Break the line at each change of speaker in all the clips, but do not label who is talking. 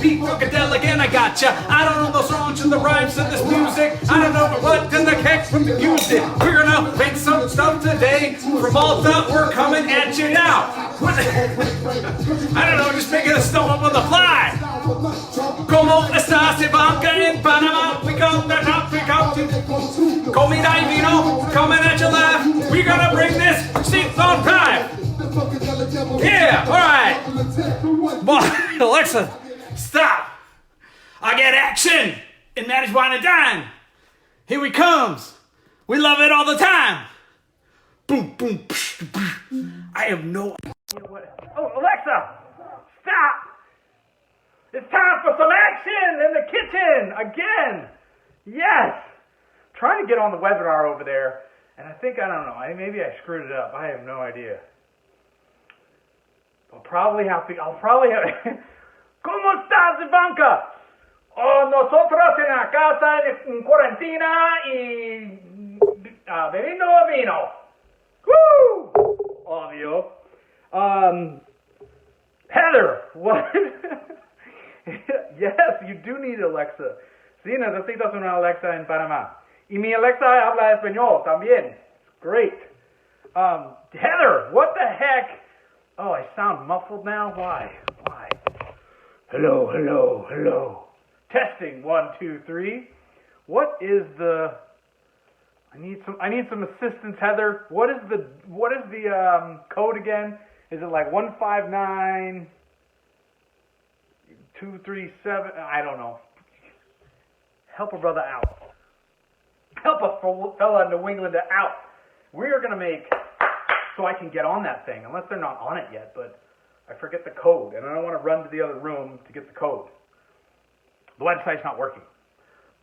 Pete Funkadelic and I gotcha. I don't know the songs and the rhymes to this music. I don't know what in the heck from the music. We're gonna make some stuff today. From Malta, we're coming at you now. I don't know, just making a stuff up on the fly. Como estás, Ivanka in Panama? We come to top, we come to Comida y Vino, coming at you live. We're gonna bring this seat on time. Yeah, alright. Boy, Alexa, stop. I get action in Matty's Wine and Dine. Here he comes. We love it all the time. Boom, boom, psh, psh. I have no idea what. Oh, Alexa, stop. It's time for some action in the kitchen again. Yes. Trying to get on the webinar over there, and I don't know, maybe I screwed it up. I have no idea. I'll probably have ¿Cómo estás, Ivanka? Oh, nosotros en la casa en cuarentena y bebiendo vino. Woo! Obvio. Heather, what? Yes, you do need Alexa. Sí, necesitas una Alexa en Panamá. Y mi Alexa habla español también. Great. Heather, what the heck? Oh, I sound muffled now? Why? Hello, hello, hello. Testing, 1, 2, 3. What is the... I need some assistance, Heather. What is the code again? Is it like 159237? I don't know. Help a brother out. Help a fella in New England out. We are gonna make... So I can get on that thing, unless they're not on it yet, but I forget the code, and I don't want to run to the other room to get the code. The website's not working.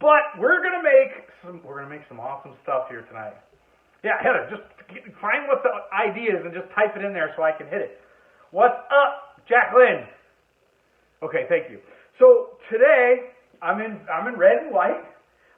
But we're gonna make some awesome stuff here tonight. Yeah, Heather, just find what the ID is and just type it in there so I can hit it. What's up, Jacqueline? Okay, thank you. So today I'm in red and white.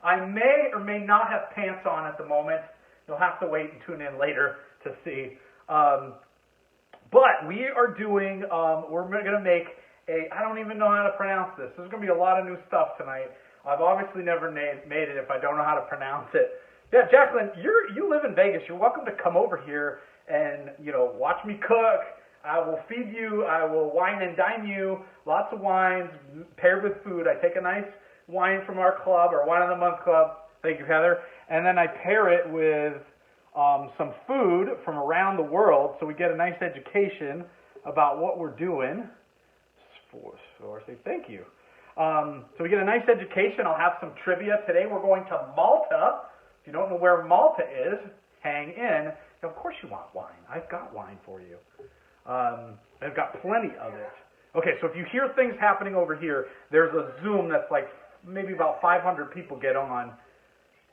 I may or may not have pants on at the moment. You'll have to wait and tune in later to see. But we are doing, we're going to make I don't even know how to pronounce this. There's going to be a lot of new stuff tonight. I've obviously never made it if I don't know how to pronounce it. Yeah, Jacqueline, you live in Vegas. You're welcome to come over here and, watch me cook. I will feed you. I will wine and dine you. Lots of wines paired with food. I take a nice wine from our club, our Wine of the Month club. Thank you, Heather. And then I pair it with some food from around the world, so we get a nice education about what we're doing. Thank you. So we get a nice education. I'll have some trivia. Today we're going to Malta. If you don't know where Malta is, hang in. Now, of course you want wine. I've got wine for you. I've got plenty of it. Okay, so if you hear things happening over here, there's a Zoom that's like maybe about 500 people get on,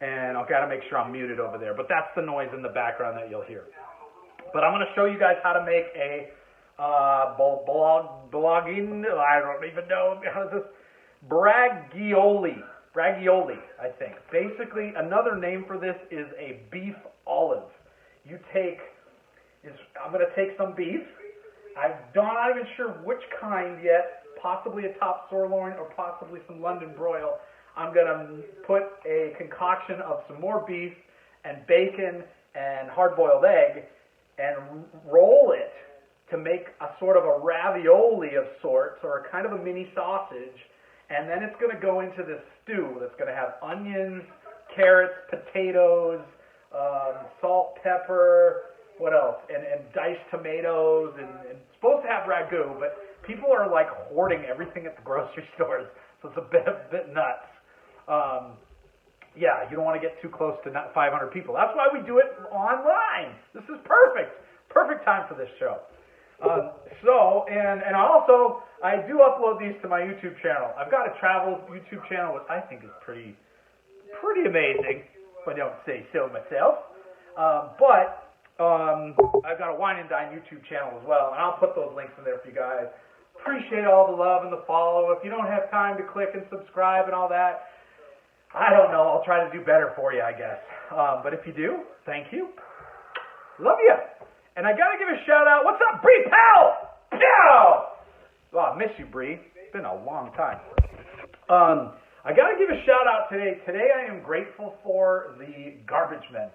and I've got to make sure I'm muted over there. But that's the noise in the background that you'll hear. But I'm going to show you guys how to make a blogging, I don't even know, how is this? Bragioli, I think. Basically, another name for this is a beef olive. I'm going to take some beef. I'm not even sure which kind yet, possibly a top sirloin or possibly some London broil. I'm going to put a concoction of some more beef and bacon and hard-boiled egg and roll it to make a sort of a ravioli of sorts, or a kind of a mini sausage. And then it's going to go into this stew that's going to have onions, carrots, potatoes, salt, pepper, what else? And diced tomatoes, and it's supposed to have ragu, but people are like hoarding everything at the grocery stores, so it's a bit nuts. Yeah, you don't want to get too close to 500 people. That's why we do it online. This is perfect. Perfect time for this show. And also, I do upload these to my YouTube channel. I've got a travel YouTube channel, which I think is pretty amazing, if I don't say so myself. But I've got a Wine and Dine YouTube channel as well, and I'll put those links in there for you guys. Appreciate all the love and the follow. If you don't have time to click and subscribe and all that, I don't know. I'll try to do better for you, I guess. But if you do, thank you. Love you. And I got to give a shout out. What's up, Bree Pal? Pow! Oh, I miss you, Bree. It's been a long time. I got to give a shout out today. Today I am grateful for the garbage men,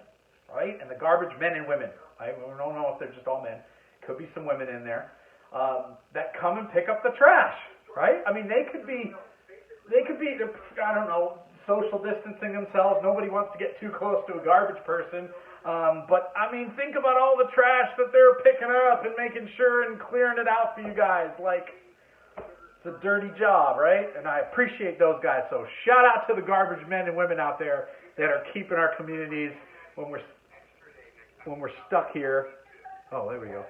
right? And the garbage men and women. I don't know if they're just all men. Could be some women in there. That come and pick up the trash, right? I mean, they could be, I don't know, social distancing themselves. Nobody wants to get too close to a garbage person. But, I mean, think about all the trash that they're picking up and making sure and clearing it out for you guys. Like, it's a dirty job, right? And I appreciate those guys. So, shout out to the garbage men and women out there that are keeping our communities when we're stuck here. Oh, there we go.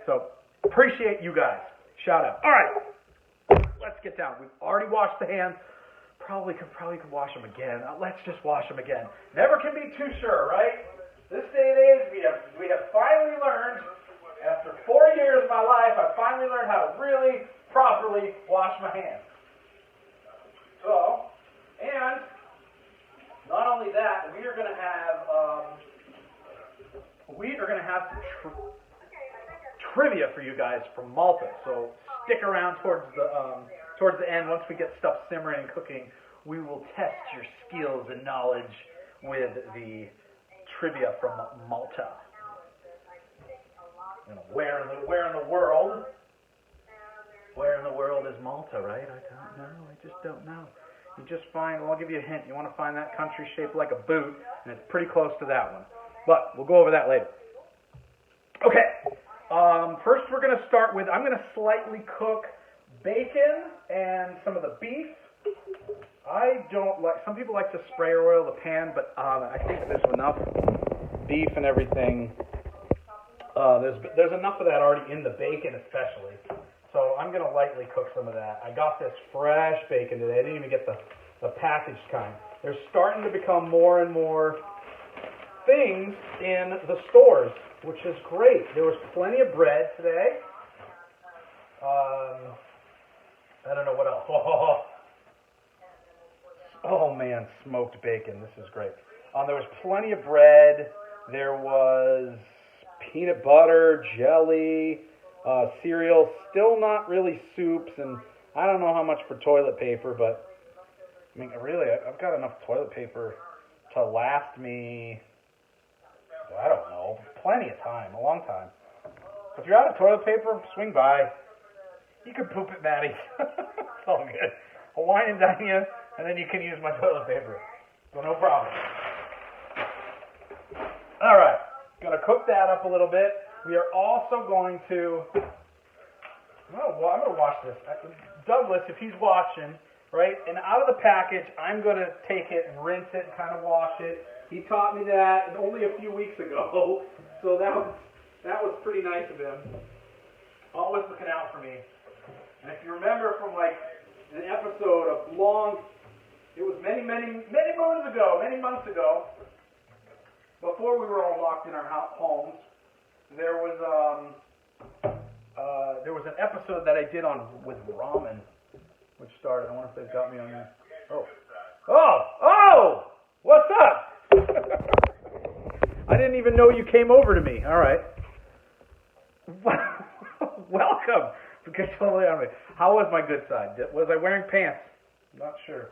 So, appreciate you guys. Shout out. All right, let's get down. We've already washed the hands. Probably could wash them again. Let's just wash them again. Never can be too sure, right? This day and age, we have finally learned. After 4 years of my life, I finally learned how to really properly wash my hands. So, and not only that, we are going to have some trivia for you guys from Malta. So stick around towards the end. Once we get stuff simmering and cooking, we will test your skills and knowledge with the trivia from Malta. You know, where in the world is Malta, right? I don't know. I just don't know. You just find, well, I'll give you a hint. You want to find that country shaped like a boot, and it's pretty close to that one. But we'll go over that later. Okay. First we're going to start with, I'm going to slightly cook bacon and some of the beef. I don't like, some people like to spray oil the pan, but I think there's enough beef and everything. There's enough of that already in the bacon especially. So I'm going to lightly cook some of that. I got this fresh bacon today. I didn't even get the packaged kind. They're starting to become more and more things in the stores, which is great. There was plenty of bread today. I don't know what else. Oh man, smoked bacon. This is great. There was plenty of bread. There was peanut butter, jelly, cereal. Still not really soups, and I don't know how much for toilet paper, but I mean, really, I've got enough toilet paper to last me, I don't know, plenty of time, a long time. If you're out of toilet paper, swing by. You can poop it, Matty. It's all good. I'll wine and dine you, and then you can use my toilet paper. So no problem. All right. Going to cook that up a little bit. We are also going to, I'm going to wash this. Douglas, if he's watching, right, and out of the package, I'm going to take it and rinse it and kind of wash it. He taught me that only a few weeks ago, so that was pretty nice of him. Always looking out for me. And if you remember from like an episode of it was many months ago, before we were all locked in our homes, there was an episode that I did with ramen, which started. I wonder if they've got me on there. Oh! What's up? I didn't even know you came over to me. All right. Welcome. Because totally on me. How was my good side? Was I wearing pants? I'm not sure.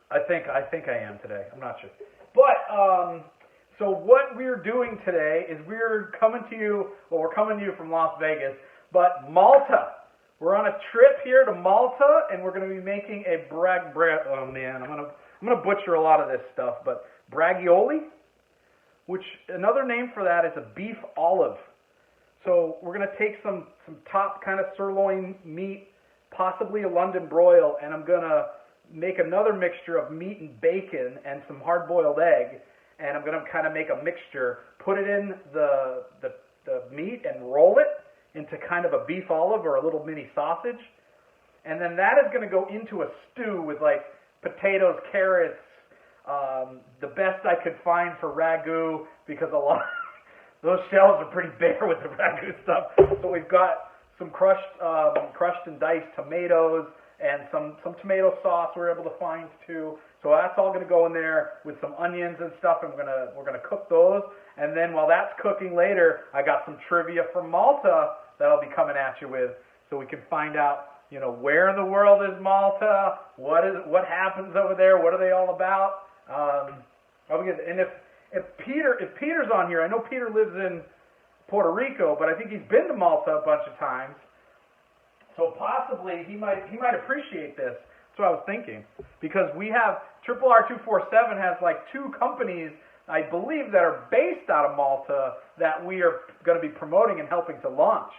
I think I am today. I'm not sure. But so what we're doing today is we're coming to you from Las Vegas, but Malta. We're on a trip here to Malta, and we're going to be making a oh man, I'm gonna butcher a lot of this stuff, but Bragioli, which another name for that is a beef olive. So we're going to take some top kind of sirloin meat, possibly a London broil, and I'm going to make another mixture of meat and bacon and some hard-boiled egg, and I'm going to kind of make a mixture, put it in the meat and roll it into kind of a beef olive or a little mini sausage, and then that is going to go into a stew with like potatoes, carrots, the best I could find for ragu, because those shelves are pretty bare with the ragu stuff. So we've got some crushed and diced tomatoes and some tomato sauce we're able to find too. So that's all going to go in there with some onions and stuff, and we're gonna cook those. And then while that's cooking later, I got some trivia from Malta that I'll be coming at you with, so we can find out, you know, where in the world is Malta? What happens over there? What are they all about? And if Peter's on here, I know Peter lives in Puerto Rico, but I think he's been to Malta a bunch of times, so possibly he might appreciate this. That's what I was thinking, because we have Triple R247 has like 2 companies, I believe, that are based out of Malta that we are going to be promoting and helping to launch.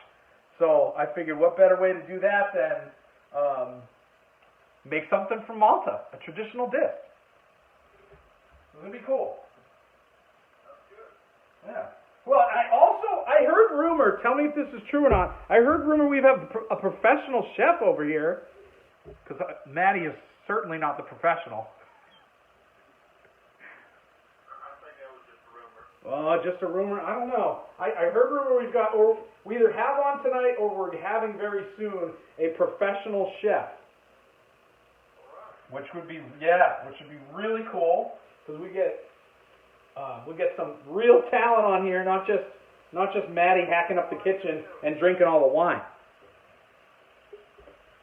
So I figured, what better way to do that than make something from Malta, a traditional dish. It's going to be cool. Yeah. Well, I heard rumor, tell me if this is true or not, I heard rumor we have a professional chef over here, because Matty is certainly not the professional.
I think that was just a rumor.
Just a rumor? I don't know. I heard rumor we either have on tonight or we're having very soon a professional chef. Which would be really cool, because we get some real talent on here, not just Matty hacking up the kitchen and drinking all the wine.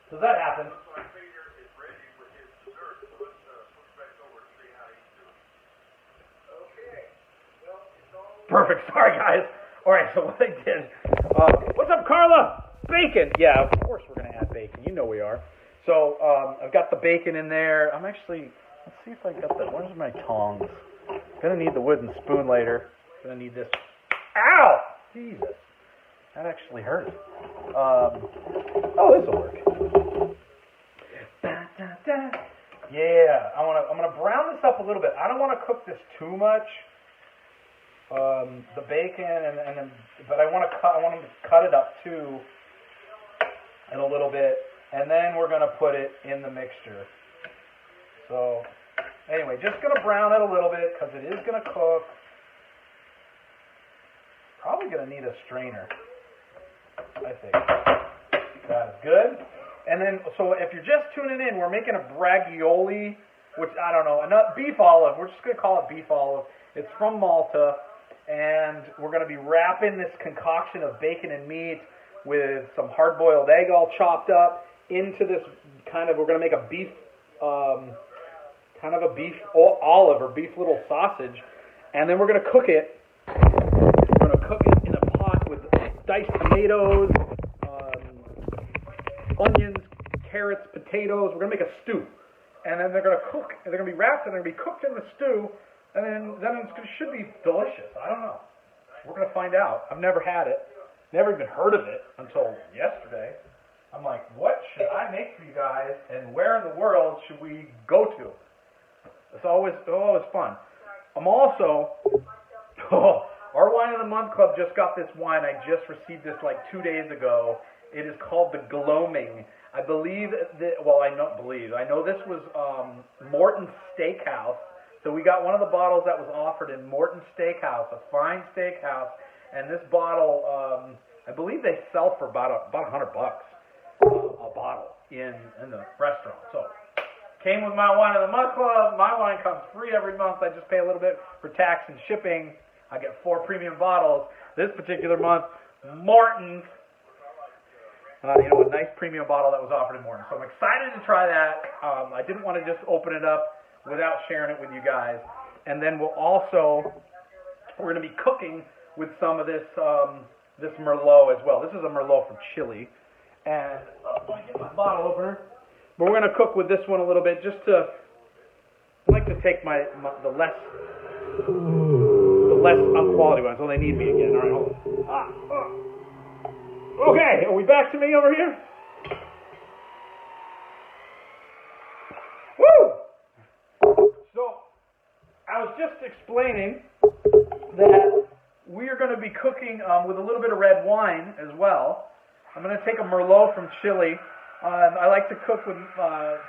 Does that happen?
So Peter is ready with his dessert, so let's switch back over and see how he's doing. Okay. Well, it's all
Perfect. Sorry, guys. All right, so what I did. What's up, Carla? Bacon. Yeah, of course we're going to add bacon. You know we are. So I've got the bacon in there. Let's see if I got that. Where's my tongs? Gonna need the wooden spoon later. Gonna need this. Ow! Jesus. That actually hurt. This will work. Yeah, I'm gonna brown this up a little bit. I don't want to cook this too much. The bacon but I want them to cut it up too in a little bit, and then we're gonna put it in the mixture. So anyway, just gonna brown it a little bit because it is gonna cook. Probably gonna need a strainer, I think. That is good. And then, so if you're just tuning in, we're making a Bragioli, which, I don't know, beef olive. We're just going to call it beef olive. It's from Malta, and we're going to be wrapping this concoction of bacon and meat with some hard-boiled egg all chopped up into this we're going to make a beef, kind of a beef olive or beef little sausage, and then we're going to cook it. We're going to cook it in a pot with diced tomatoes, onions, carrots, potatoes. We're going to make a stew. And then they're going to cook, and they're going to be wrapped, and they're going to be cooked in the stew, and then it should be delicious. I don't know. We're going to find out. I've never had it. Never even heard of it until yesterday. I'm like, what should I make for you guys, and where in the world should we go to? It's always fun. I'm also, our Wine of the Month Club just got this wine. I just received this like 2 days ago. It is called the Gloaming. I know this was Morton's Steakhouse. So we got one of the bottles that was offered in Morton's Steakhouse, a fine steakhouse, and this bottle, I believe they sell for about $100 a bottle in the restaurant. So came with my Wine of the Month Club. My wine comes free every month. I just pay a little bit for tax and shipping. I get 4 premium bottles. This particular month, Morton's. A nice premium bottle that was offered in Morton. So I'm excited to try that. I didn't want to just open it up without sharing it with you guys. And then we're going to be cooking with some of this Merlot as well. This is a Merlot from Chile. And let me get my bottle opener. But we're going to cook with this one a little bit I like to take the less quality ones. Oh, they need me again. All right, hold on. Okay, are we back to me over here? Woo! So, I was just explaining that we are going to be cooking with a little bit of red wine as well. I'm going to take a Merlot from Chile. I like to cook with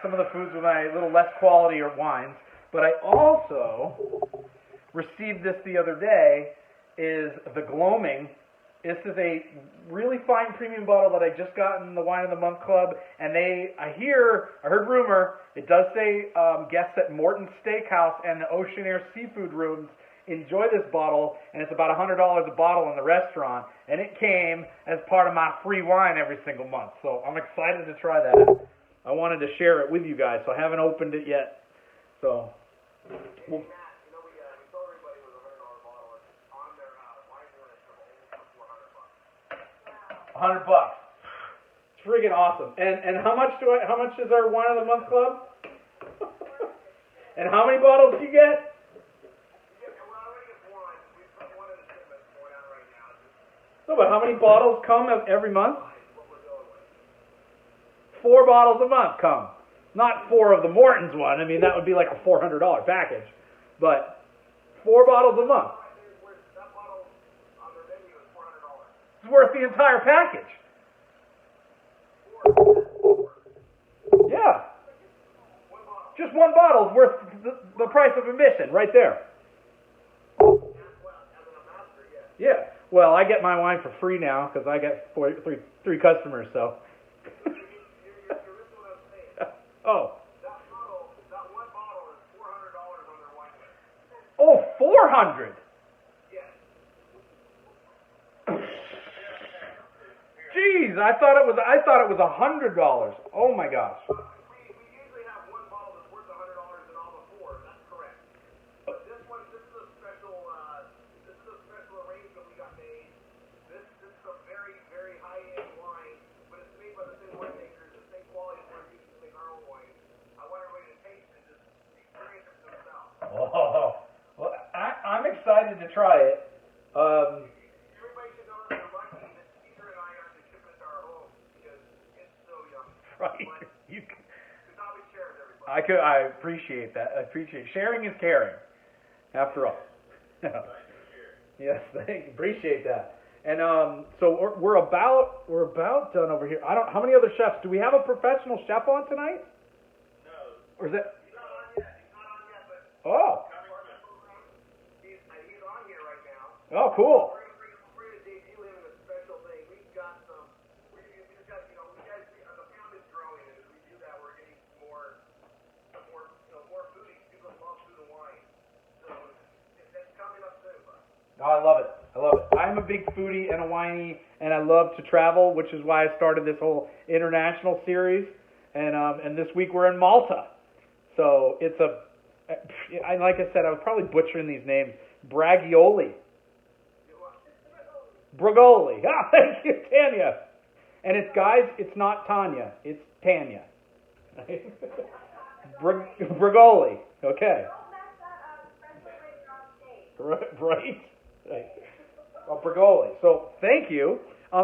some of the foods with my little less quality or wines, but I also received this the other day, is the Gloaming. This is a really fine premium bottle that I just got in the Wine of the Month Club, and I heard rumor, it does say guests at Morton's Steakhouse and the Ocean Air Seafood Rooms enjoy this bottle, and it's about $100 a bottle in the restaurant, and it came as part of my free wine every single month, so I'm excited to try that. I wanted to share it with you guys, so I haven't opened it yet. So, well, $100. It's friggin' awesome. And how much is our Wine of the Month Club? And how many bottles do you get? No, but how many bottles come every month? 4 bottles a month come. Not 4 of the Morton's one. I mean, that would be like a $400 package. But 4 bottles a month. It's worth the entire package. Yeah. Just 1 bottle is worth the price of admission right there. Yeah. Well, I get my wine for free now because I get 3 customers, so. Oh. Oh, 400. Jeez, I thought it was $100. Oh my gosh.
We usually have 1 bottle that's worth $100 in all the 4. That's correct. But this is a special arrangement we got made. This is a very, very high-end wine, but it's made by the same winemakers, the same quality as we're using to make our own wine. I want everybody to taste it and just experience it for themselves.
Oh, well, I'm excited to try it.
Everybody should know that we're lucky that Caesar and I are shipping it to our home because it's so yummy.
Right.
It's always shared with everybody.
I appreciate that. Sharing is caring, after all. Yes, appreciate that. And so we're about done over here. How many other chefs? Do we have a professional chef on tonight?
No.
Or is it?
He's not on yet, but
Oh.
he's on here right now.
Oh, cool.
We're going to debut him in a special thing. We've got some, we just got, the pound is growing, and as we do that, we're getting more foodies, people that love food and wine. So that's coming up soon, bud.
Oh, I love it. I'm a big foodie and a winey, and I love to travel, which is why I started this whole international series. And this week we're in Malta. So it's like I said, I was probably butchering these names. Bragioli. Bragioli. Ah, thank you, Tanya. And it's not Tanya, it's Tanya. Bragioli. Okay. Right. Bragioli. So thank you.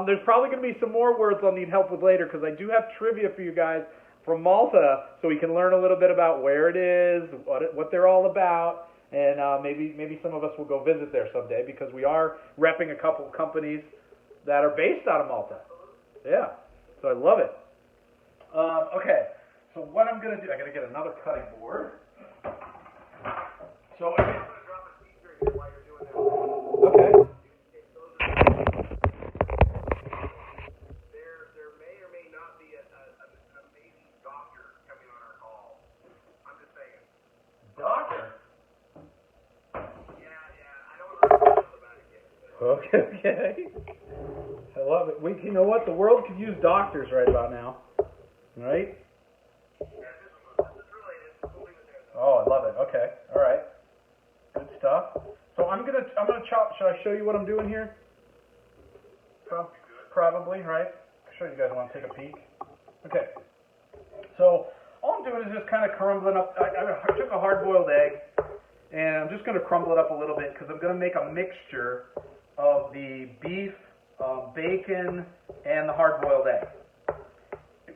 There's probably going to be some more words I'll need help with later because I do have trivia for you guys from Malta, so we can learn a little bit about where it is, what they're all about, and maybe some of us will go visit there someday because we are repping a couple companies that are based out of Malta. Yeah, so I love it. Okay, so what I'm going to do, I got to get another cutting board. So
I'm going to drop a teaser here while you're doing that.
Okay.
There may or may not be an amazing doctor coming on our call. I'm just saying.
Doctor?
Yeah, I don't know about it yet.
Okay. I love it. You know what? The world could use doctors right about now. Right?
Yeah, this is related. We'll leave it there, though.
Oh, I love it. Okay. All right. Good stuff. So I'm gonna chop. Should I show you what I'm doing here? Probably, right? I'm sure you guys want to take a peek. Okay. So all I'm doing is just kind of crumbling up. I took a hard-boiled egg, and I'm just going to crumble it up a little bit because I'm going to make a mixture of the beef, bacon, and the hard-boiled egg.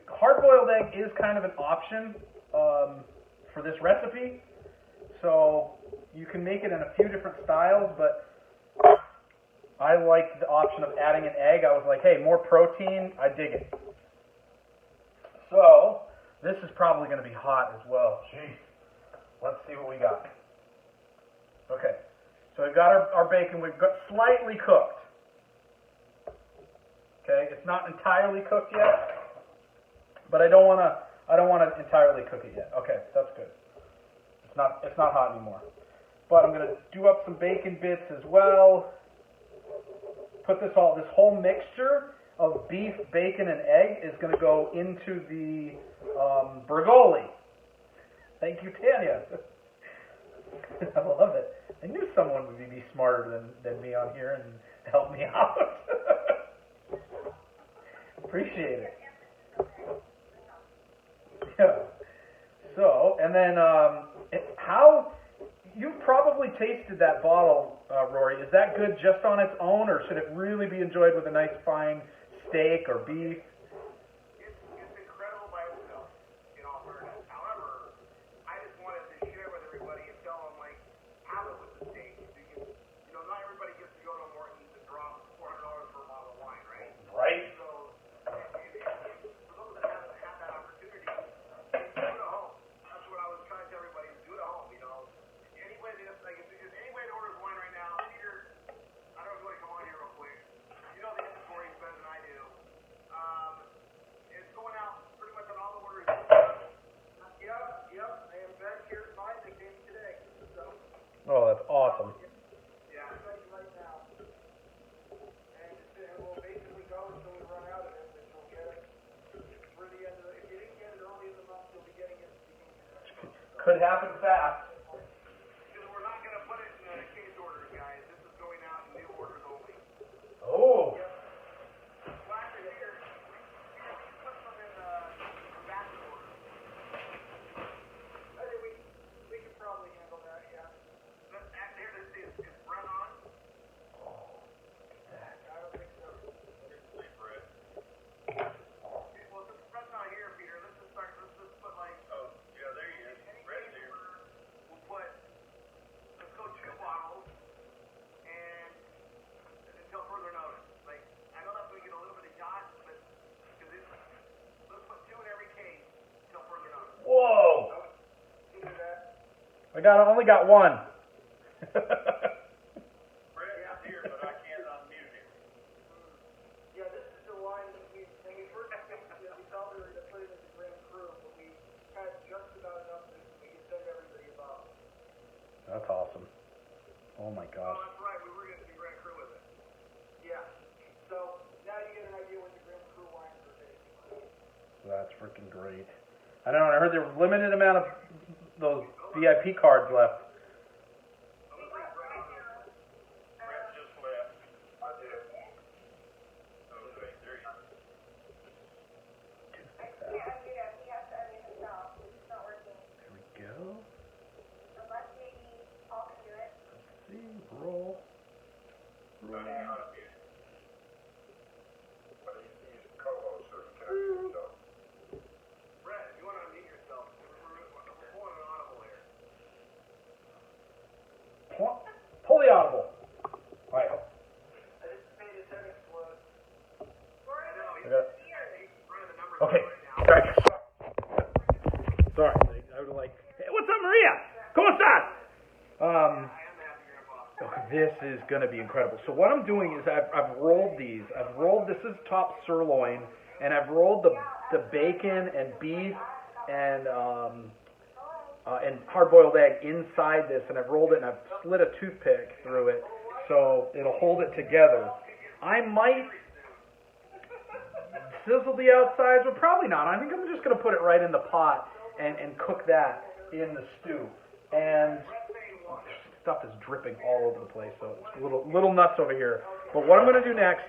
Hard-boiled egg is kind of an option for this recipe, so you can make it in a few different styles, but I like the option of adding an egg. I was like, hey, more protein, I dig it. So, this is probably going to be hot as well. Jeez. Let's see what we got. Okay. So we've got our bacon. We've got slightly cooked. Okay, it's not entirely cooked yet, but I don't want to entirely cook it yet. Okay, that's good. It's not hot anymore. But I'm gonna do up some bacon bits as well. Put this whole mixture of beef, bacon, and egg is gonna go into the Bragioli. Thank you, Tanya. I love it. I knew someone would be smarter than me on here and help me out. Appreciate it. Yeah. So, and then how you've probably tasted that bottle, Rory. Is that good just on its own, or should it really be enjoyed with a nice fine steak or beef?
It's incredible by itself, in all fairness. However, I just wanted to share with everybody and tell them, like, have it with the steak. Because, not everybody gets to go to Morton's and drop $400 for a bottle of wine, right?
Right.
So, for those that haven't had that opportunity, do it at home. That's what I was trying to tell everybody, do it at home, Anybody that's, like, if anybody that orders wine right now, Peter, I don't know if you want to come on here real quick. You know the inventory better than I do. It's going out pretty much on all the orders. Yep. I am back here at mine that came today. So.
Oh, that's awesome.
Yeah. Right now. And it will basically go until we run out of it, and you'll get it for the end of the. If you didn't get it early in the month, you'll be getting it at the beginning of next month. So.
Could happen fast.
Because we're not going to put it in case orders, guys. This is going out in new orders only.
Oh.
Yep. Well, actually, here, we put some in basket orders. I think we can probably handle that, yeah. Here, this is run on. I don't think so. Well, since Brett's not here, Peter, let's just put like. Oh, yeah, there he is. Brett's here. We'll put. Let's go 2 bottles, and until further notice. Like, I know that's going to get a little bit of yacht, but let's put 2 in every case until further notice.
Whoa!
You do that.
I only got one.
Brett is here, but I can't unmute him. Yeah, this is the wine that when we first we thought we were going to put it in the Grand Cru, but we had just about enough that we could send everybody a bottle.
That's awesome. Oh my
Oh,
gosh.
that's right. We were going to do Grand Cru with it. Yeah. So now you get an idea what the Grand Cru wines are tasting like.
That's freaking great. I don't know. I heard there was a limited amount of those VIP cards left.
Brett just left. I did. Okay, there you go.
There we go. Let's see. Roll.
Brett, if you want to unmute yourself, we're pulling an audible here.
Pull the audible. All right.
I just made his head explode. I know, he's running the numbers
Okay.
right now.
Sorry. I would like. Hey, what's up, Maria? ¿Cómo estás?
I am the happy grandpa.
This is going to be incredible. So what I'm doing is I've rolled these. This is top sirloin, and I've rolled the bacon and beef and hard-boiled egg inside this, and I've rolled it and I've slid a toothpick through it so it'll hold it together. I might sizzle the outsides, but probably not. I think I'm just going to put it right in the pot and cook that in the stew. And stuff is dripping all over the place, so it's a little nuts over here. But what I'm going to do next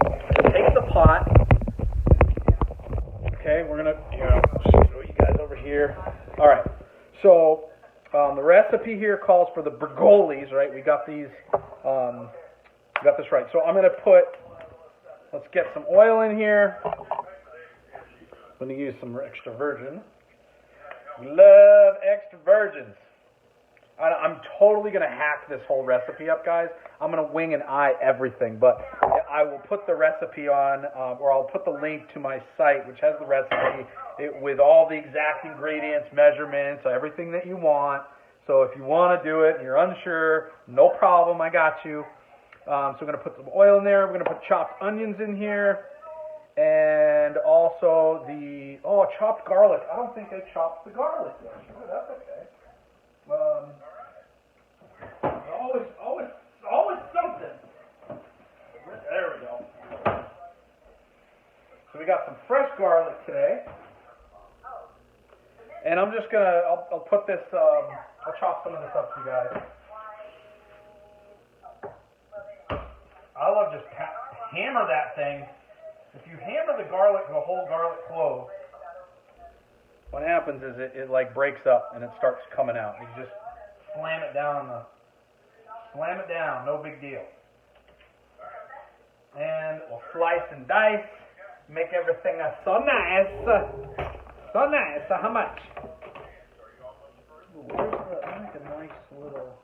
is take the pot. Okay, we're going to show you guys over here. All right, so the recipe here calls for the Bragolis, right? We got these, got this right. So I'm going to let's get some oil in here. I'm going to use some extra virgin. Love extra virgins. I'm totally going to hack this whole recipe up, guys. I'm going to wing and eye everything, but I will put the recipe on, or I'll put the link to my site, which has the recipe with all the exact ingredients, measurements, everything that you want. So if you want to do it and you're unsure, no problem, I got you. So we're going to put some oil in there. We're going to put chopped onions in here. And also the, chopped garlic. I don't think I chopped the garlic yet. Oh, that's okay. Always something. There we go. So we got some fresh garlic today. And I'm just going to, I'll put this, I'll chop some of this up for you guys. I love just hammer that thing. If you hammer the garlic, the whole garlic clove, what happens is it like breaks up and it starts coming out. You just slam it down, no big deal. And we'll slice and dice, make everything so nice. So nice. So how much? Where's make a nice little.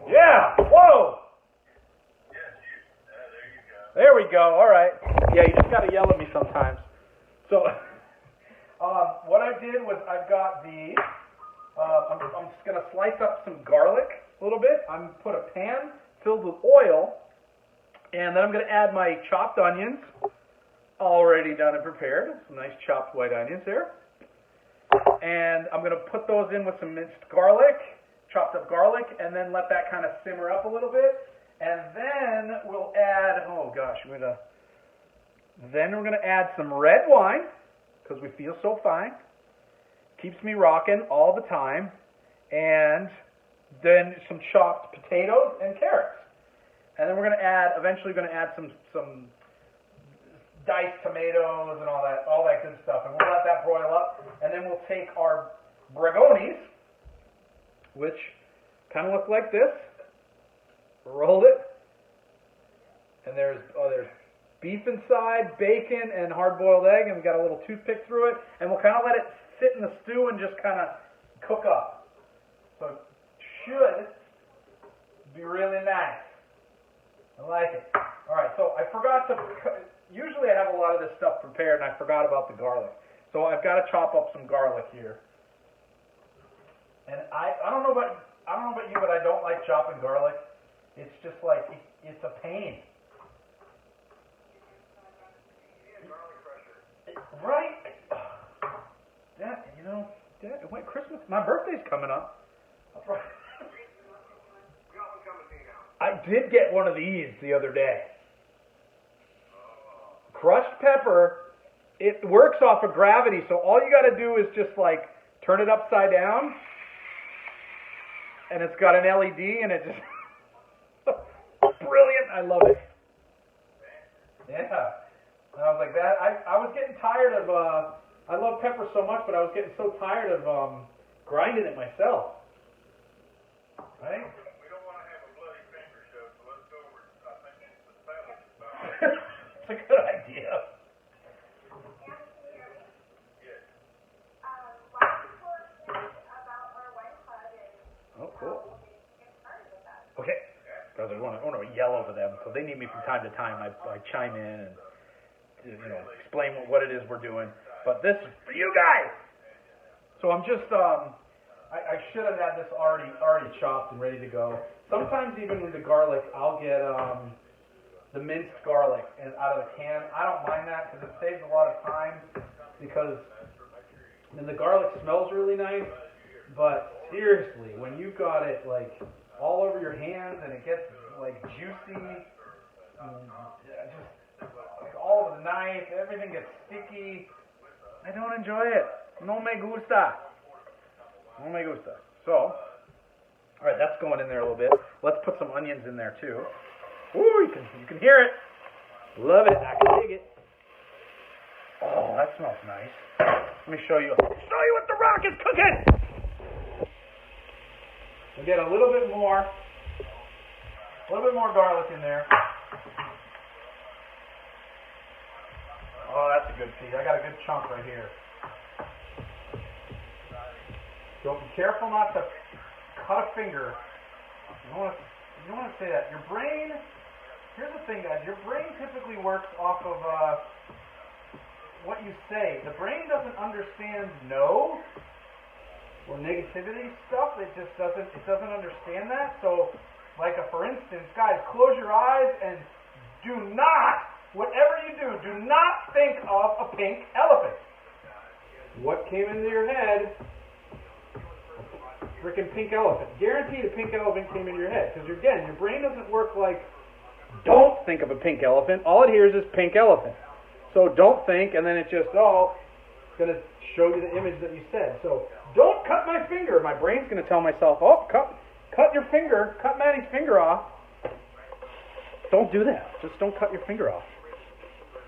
Yeah. Whoa. There we go. All right. Yeah, you just got to yell at me sometimes. So, what I did was I've got the. I'm just gonna slice up some garlic a little bit. I'm put a pan filled with oil, and then I'm gonna add my chopped onions. Already done and prepared. Some nice chopped white onions there. And I'm going to put those in with some minced garlic, chopped up garlic, and then let that kind of simmer up a little bit. And then we'll add, then we're going to add some red wine, because we feel so fine. Keeps me rocking all the time. And then some chopped potatoes and carrots. And then we're going to add, eventually going to add some diced tomatoes and all that good stuff, and we'll let that broil up, and then we'll take our Bragiolis, which kind of look like this, roll it, and there's beef inside, bacon, and hard-boiled egg, and we got a little toothpick through it, and we'll kind of let it sit in the stew and just kind of cook up. So it should be really nice. I like it. All right, so I forgot to. Usually I have a lot of this stuff prepared, and I forgot about the garlic. So I've got to chop up some garlic here. And I don't know about you, but I don't like chopping garlic. It's just like it's a pain. Right? Dad, wait, Christmas. My birthday's coming up. I did get one of these the other day. Crushed pepper, it works off of gravity, so all you got to do is just like turn it upside down, and it's got an LED, and it just brilliant. I love it. Yeah, and I was like that. I was getting tired of. I love pepper so much, but I was getting so tired of grinding it myself. Right?
We don't want to have a bloody finger show, so let's go over. I think the salad is about.
It's a good idea. Oh, cool. Okay. Because I want to yell over them, so they need me from time to time. I chime in and explain what it is we're doing. But this is for you guys. So I'm just I should have had this already chopped and ready to go. Sometimes even with the garlic, I'll get the minced garlic out of the can. I don't mind that because it saves a lot of time, because the garlic smells really nice, but seriously, when you've got it like all over your hands and it gets like juicy, just like all over the knife, everything gets sticky, I don't enjoy it. No me gusta. No me gusta. So, alright, that's going in there a little bit. Let's put some onions in there too. Ooh, you can hear it. Love it. I can dig it. Oh, that smells nice. Let me show you what the rock is cooking. We get a little bit more garlic in there. Oh, that's a good piece. I got a good chunk right here. So be careful not to cut a finger. You don't want to say that. Your brain. Here's the thing, guys. Your brain typically works off of what you say. The brain doesn't understand no. or negativity stuff. It just doesn't understand that. So, like for instance, guys, close your eyes and do not, whatever you do, do not think of a pink elephant. What came into your head? Freaking pink elephant. Guaranteed a pink elephant came into your head. Because again, your brain doesn't work like, don't think of a pink elephant. All it hears is pink elephant. So don't think, and then it just, it's going to show you the image that you said. So don't cut my finger. My brain's going to tell myself, cut your finger, cut Matty's finger off. Don't do that. Just don't cut your finger off.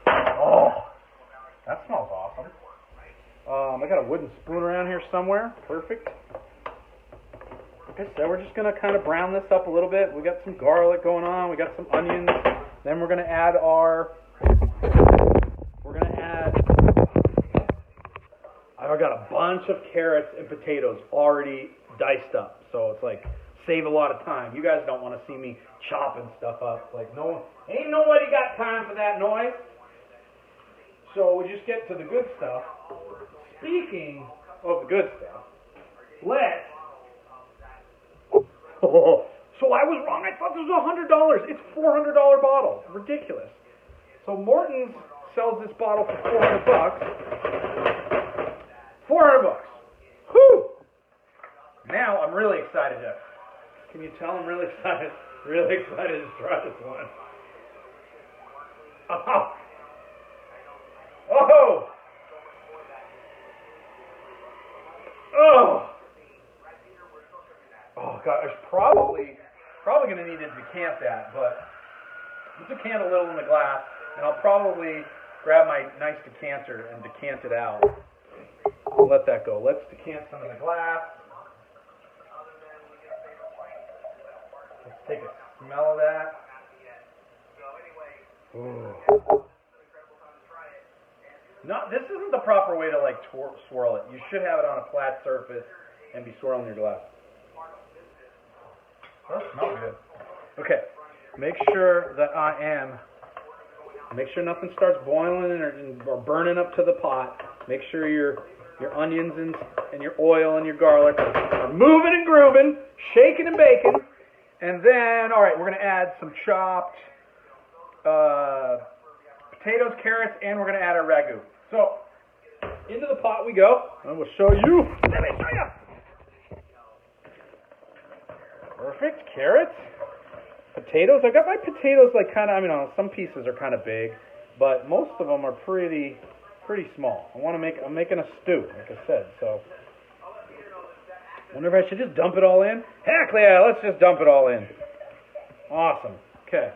Oh, that smells awesome. I got a wooden spoon around here somewhere. Perfect. Like I said, we're just going to kind of brown this up a little bit. We got some garlic going on. We got some onions. Then we're going to add I've got a bunch of carrots and potatoes already diced up. So it's like, save a lot of time. You guys don't want to see me chopping stuff up. Like, ain't nobody got time for that noise. So we just get to the good stuff. Speaking of the good stuff, so I was wrong. I thought this was $100. It's $400 bottle. Ridiculous. So Morton's sells this bottle for $400. $400. Whew! Now I'm really excited to. Can you tell I'm really excited? Really excited to try this one. Oh! Oh! Oh! Oh God! I was probably going to need to decant that, but I'll decant a little in the glass, and I'll probably grab my nice decanter and decant it out. I'll let that go. Let's decant some in the glass. Let's take a smell of that. Ooh. No, this isn't the proper way to like swirl it. You should have it on a flat surface and be swirling your glass. That smells good. Okay, make sure that make sure nothing starts boiling or burning up to the pot. Make sure your onions and your oil and your garlic are moving and grooving, shaking and baking. And then, all right, we're going to add some chopped potatoes, carrots, and we're going to add our ragu. So, into the pot we go. I will show you. Let me show you. Perfect. Carrots. Potatoes. I got my potatoes like kind of, some pieces are kind of big, but most of them are pretty small. I'm making a stew, like I said, so. Wonder if I should just dump it all in? Heck yeah, let's just dump it all in. Awesome. Okay.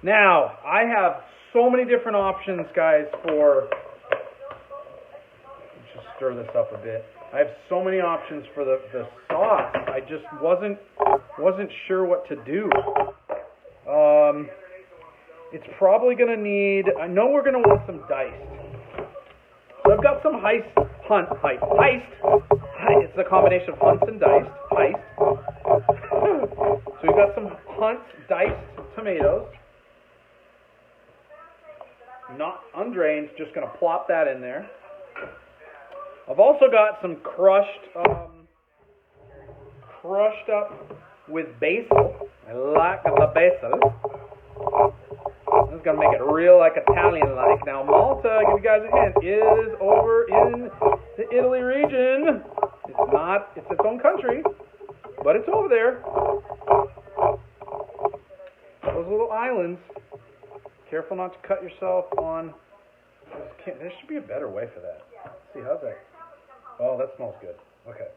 Now, I have so many different options, guys, for... Let's just stir this up a bit. I have so many options for the sauce. I just wasn't sure what to do. It's probably going to need... I know we're going to want some diced. So I've got some heist. It's a combination of hunts and diced. Heist. So we've got some hunts diced tomatoes. Not undrained, just going to plop that in there. I've also got some crushed up with basil. I like the basil. This is going to make it real like Italian-like. Now, Malta, give you guys a hint, is over in the Italy region. It's its own country, but it's over there. Those little islands. Careful not to cut yourself on. There should be a better way for that. Let's see, how's that? Oh, that smells good. Okay.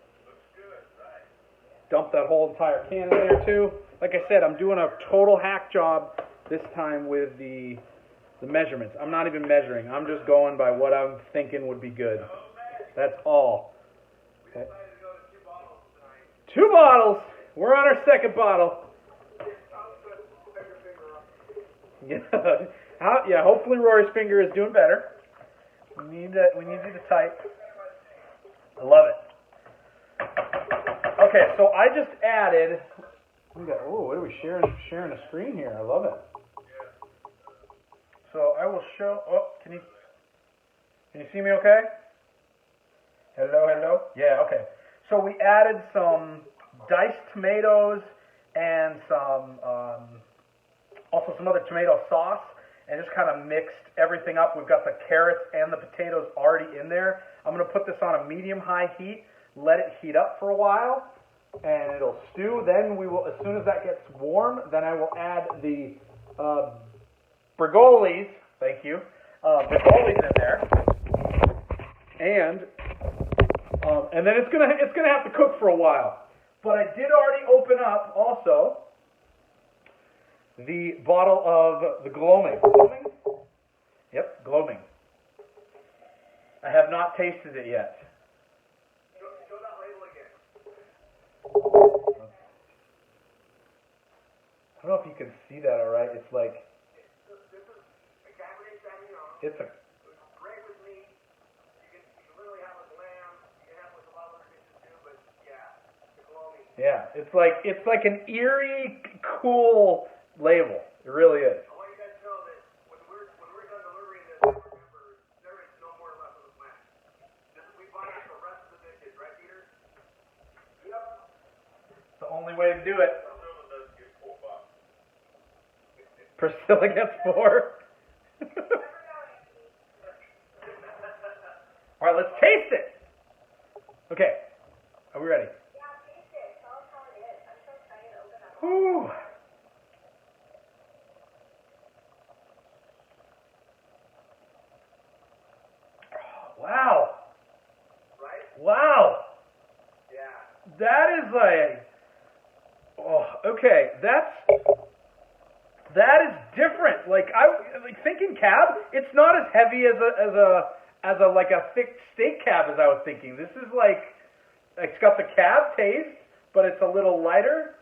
Dump that whole entire can in there too. Like I said, I'm doing a total hack job this time with the measurements. I'm not even measuring. I'm just going by what I'm thinking would be good. That's all. Okay. 2 bottles. We're on our second bottle. Yeah, hopefully Rory's finger is doing better. We need you to type. I love it. Okay, so I just added. What are we sharing a screen here? I love it. So I will show. Oh, can you see me? Okay. Hello. Yeah. Okay. So we added some diced tomatoes and also some other tomato sauce, and just kind of mixed everything up. We've got the carrots and the potatoes already in there. I'm going to put this on a medium-high heat, let it heat up for a while, and it'll stew. Then we will, as soon as that gets warm, then I will add the Bragiolis, thank you, Bragiolis in there, and then it's gonna have to cook for a while. But I did already open up also the bottle of the Gloaming. Gloaming? Yep, Gloaming. I have not tasted it yet.
Show that label again.
I don't know if you can see that all right. It's like,
This is a cabernet sauvignon.
it's a,
It's great with meat. You can literally have it with lamb. You can have it with a lot of other dishes too. But yeah, the gloaming.
yeah, it's like an eerie, cool label. It really is.
I want you guys to know that when we're done delivering this, remember there is no more left of the plant. We buy out the rest of the dishes, right, Peter? Yep.
It's the only way to do it.
Priscilla does get $4.
Priscilla gets 4. All right, let's taste it. Okay, are we ready?
Yeah, taste it. Tell us how it is. I'm so excited to open up.
Whew. Wow.
Right?
Wow.
Yeah.
That is like, oh, okay. That is different. Like thinking cab. It's not as heavy as a like a thick steak cab as I was thinking. This is like it's got the cab taste, but it's a little lighter.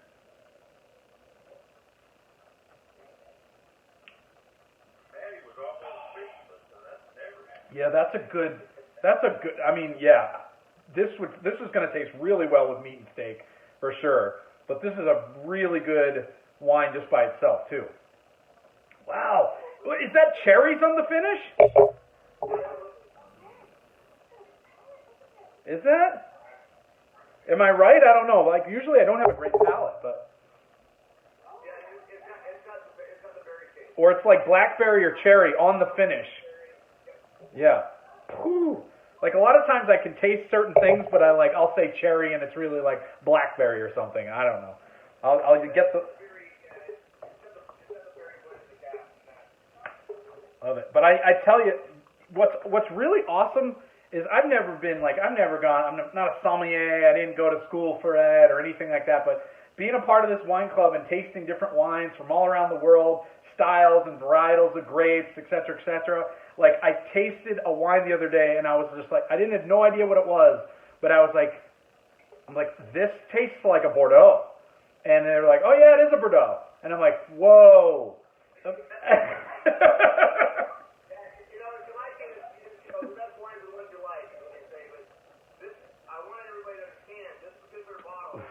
Matty was almost speechless, so that's never happened.
Yeah, that's a good. I mean, yeah, this is going to taste really well with meat and steak for sure. But this is a really good wine just by itself too. Wow, is that cherries on the finish? Is that? Am I right? I don't know. Like usually I don't have a great palate, but
Yeah, it's got the berry taste.
or it's like blackberry or cherry on the finish. Yeah. Whew. Like a lot of times I can taste certain things, but I'll say cherry and it's really like blackberry or something. I don't know. I'll get the. Love it. But I tell you, what's really awesome is I've never gone. I'm not a sommelier. I didn't go to school for it or anything like that. But being a part of this wine club and tasting different wines from all around the world, styles and varietals of grapes, etc., etc. Like I tasted a wine the other day and I was just like, I didn't have no idea what it was, but I'm like, this tastes like a Bordeaux, and they're like, oh yeah, it is a Bordeaux, and I'm like, whoa.
To my case, the best wines are the ones you like, is what they say. But this, I want everybody to understand, this particular bottle,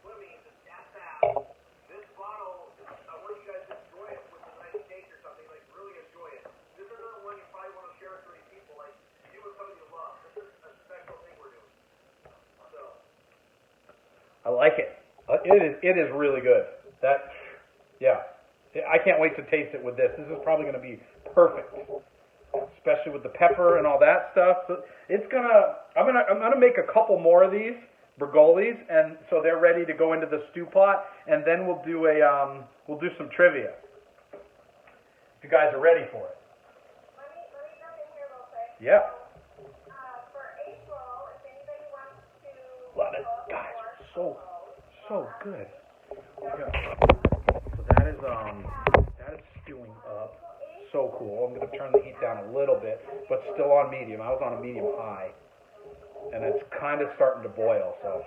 swimming, just gassed out. This bottle, I want you guys to enjoy it with a nice steak or something. Like really enjoy it. This is another one you probably want to share with 30 people. Like you with somebody you love. This is a special thing we're doing. So.
I like it. It is really good. Yeah. I can't wait to taste it with this. This is probably going to be perfect, especially with the pepper and all that stuff. So I'm gonna make a couple more of these Bragiolis, and so they're ready to go into the stew pot, and then we'll do some trivia. If you guys are ready for it.
Let me jump in here real quick.
Yeah.
For April, if anybody wants to
Love it.
look
Guys,
for
so good. Yeah. So that is stewing up. So cool. I'm gonna turn the heat down a little bit, but still on medium. I was on a medium high, and it's kind of starting to boil. So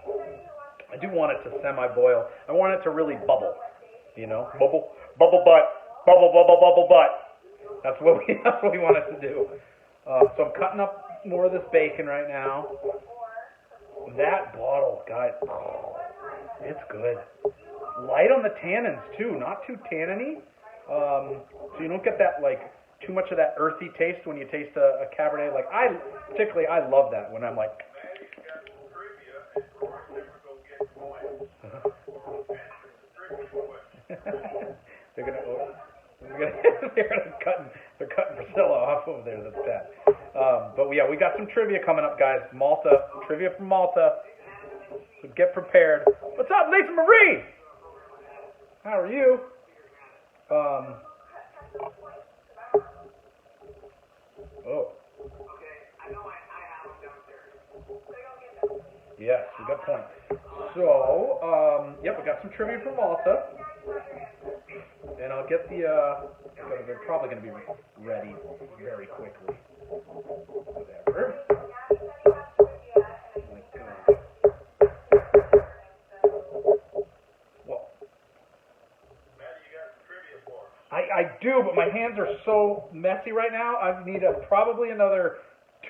I do want it to semi-boil. I want it to really bubble. You know, bubble butt. That's what we want it to do. So I'm cutting up more of this bacon right now. That bottle, guys, it's good. Light on the tannins too, not too tanniny. So you don't get that like too much of that earthy taste when you taste a Cabernet. Like I love that when I'm like.
Matty's got trivia.
they're cutting Priscilla off over there. That's bad. But yeah, we got some trivia coming up, guys. Malta, trivia from Malta. So get prepared. What's up, Lisa Marie? How are you? Oh. Yes, we got points. So, yep, we got some trivia from Malta. And I'll get the, they're probably going to be ready very quickly. Whatever. Well, I do, but my hands are so messy right now, I need probably another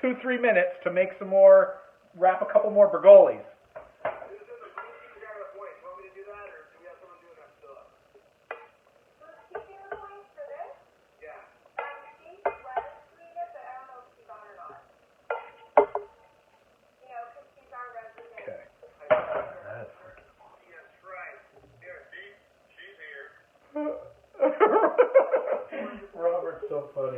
2-3 minutes to make some more, wrap a couple more Bragolis. Robert's so funny.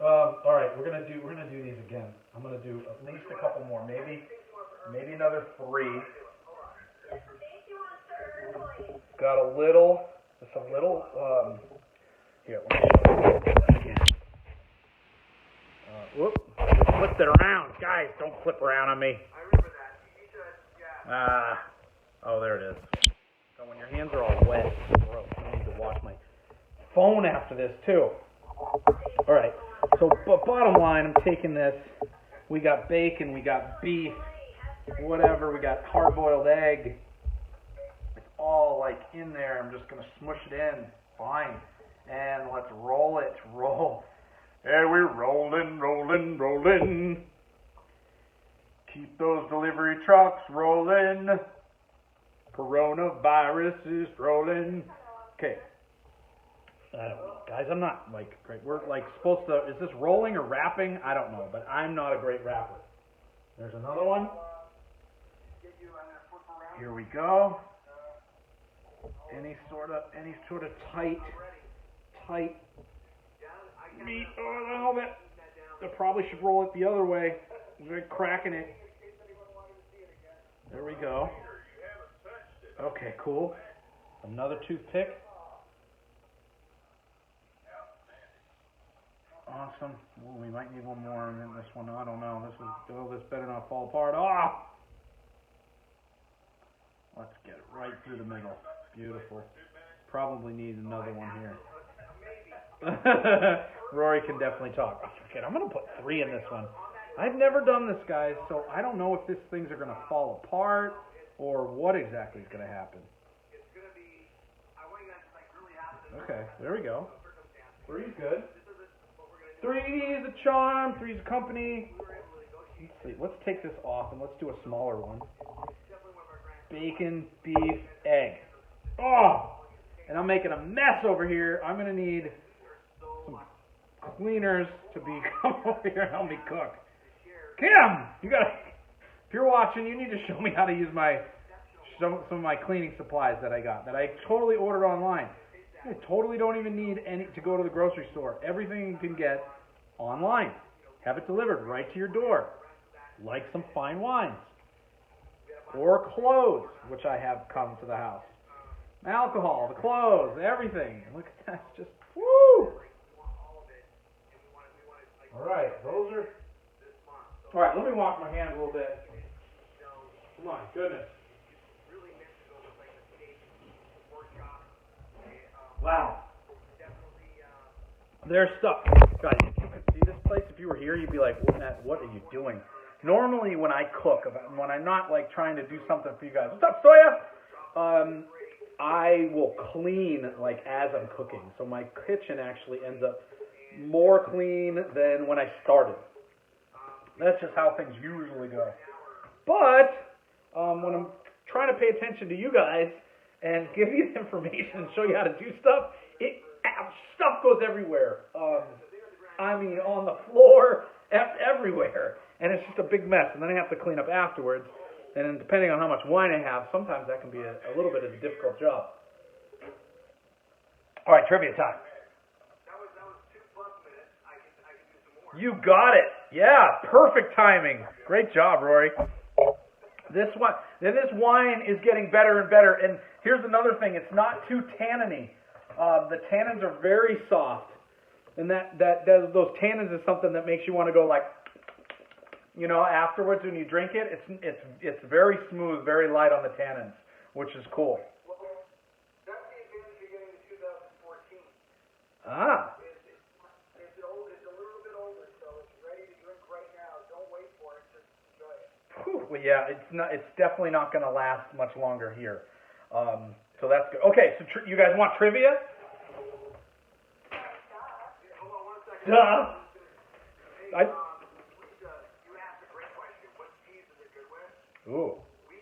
All right, we're gonna do these again. I'm gonna do at least a couple more, maybe another 3. Got a little, just a little. Here, let me again. Whoop! Flipped it around, guys. Don't flip around on me. Oh, there it is. So when your hands are all wet, it's gross. I need to wash my phone after this too. All right. So, but bottom line, I'm taking this. We got bacon, we got beef, whatever. We got hard-boiled egg. It's all like in there. I'm just gonna smush it in. Fine. And let's roll it. Roll. And we're rolling. Keep those delivery trucks rolling. Coronavirus is rolling. Okay. I don't know. Guys, I'm not like great. We're like supposed to, is this rolling or rapping? I don't know, but I'm not a great rapper. There's another one. Here we go. Any sort of tight meat. Oh, I probably should roll it the other way. We're cracking it. There we go. Okay, cool. Another toothpick. Awesome. Ooh, we might need one more in this one. I don't know. This better not fall apart. Ah! Let's get it right through the middle. Beautiful. Probably need another one here. Rory can definitely talk. Okay, I'm going to put 3 in this one. I've never done this, guys, so I don't know if these things are going to fall apart or what exactly is going to happen. Okay, there we go. 3 is good. 3 is a charm, 3 is a company. Let's see, let's take this off and let's do a smaller one. Bacon, beef, egg. Oh! And I'm making a mess over here. I'm going to need some cleaners to come over here and help me cook. Kim! If you're watching, you need to show me how to use some of my cleaning supplies that I got, that I totally ordered online. You totally don't even need to go to the grocery store. Everything you can get online. Have it delivered right to your door. Like some fine wines. Or clothes, which I have come to the house. Alcohol, the clothes, everything. Look at that. It's just, woo! Alright, those are... Alright, let me wash my hands a little bit. Come on, goodness. Wow. There's stuff. Guys, if you could see this place, if you were here, you'd be like, Matt, what are you doing? Normally when I cook, when I'm not like trying to do something for you guys, what's up, Soya? I will clean like as I'm cooking. So my kitchen actually ends up more clean than when I started. That's just how things usually go. But when I'm trying to pay attention to you guys and give you information and show you how to do stuff, stuff goes everywhere. I mean, on the floor, everywhere. And it's just a big mess. And then I have to clean up afterwards. And then depending on how much wine I have, sometimes that can be a little bit of a difficult job. All right, trivia time.
That was 2+ minutes. I can do some more.
You got it. Yeah, perfect timing. Great job, Rory. This wine is getting better and better. And here's another thing: it's not too tanniny. The tannins are very soft, and those tannins is something that makes you want to go like, afterwards when you drink it. It's very smooth, very light on the tannins, which is cool.
Well, that's the advantage you're getting in 2014.
Ah.
It's a little bit older, so it's ready to drink right now. Don't wait for it, just enjoy it.
Whew, well, yeah, it's definitely not going to last much longer here. So that's good. Okay, so you guys want trivia?
Hold on 1 second.
Duh.
Hey, Lisa, you asked a great question. What cheese is it good with?
Ooh.
We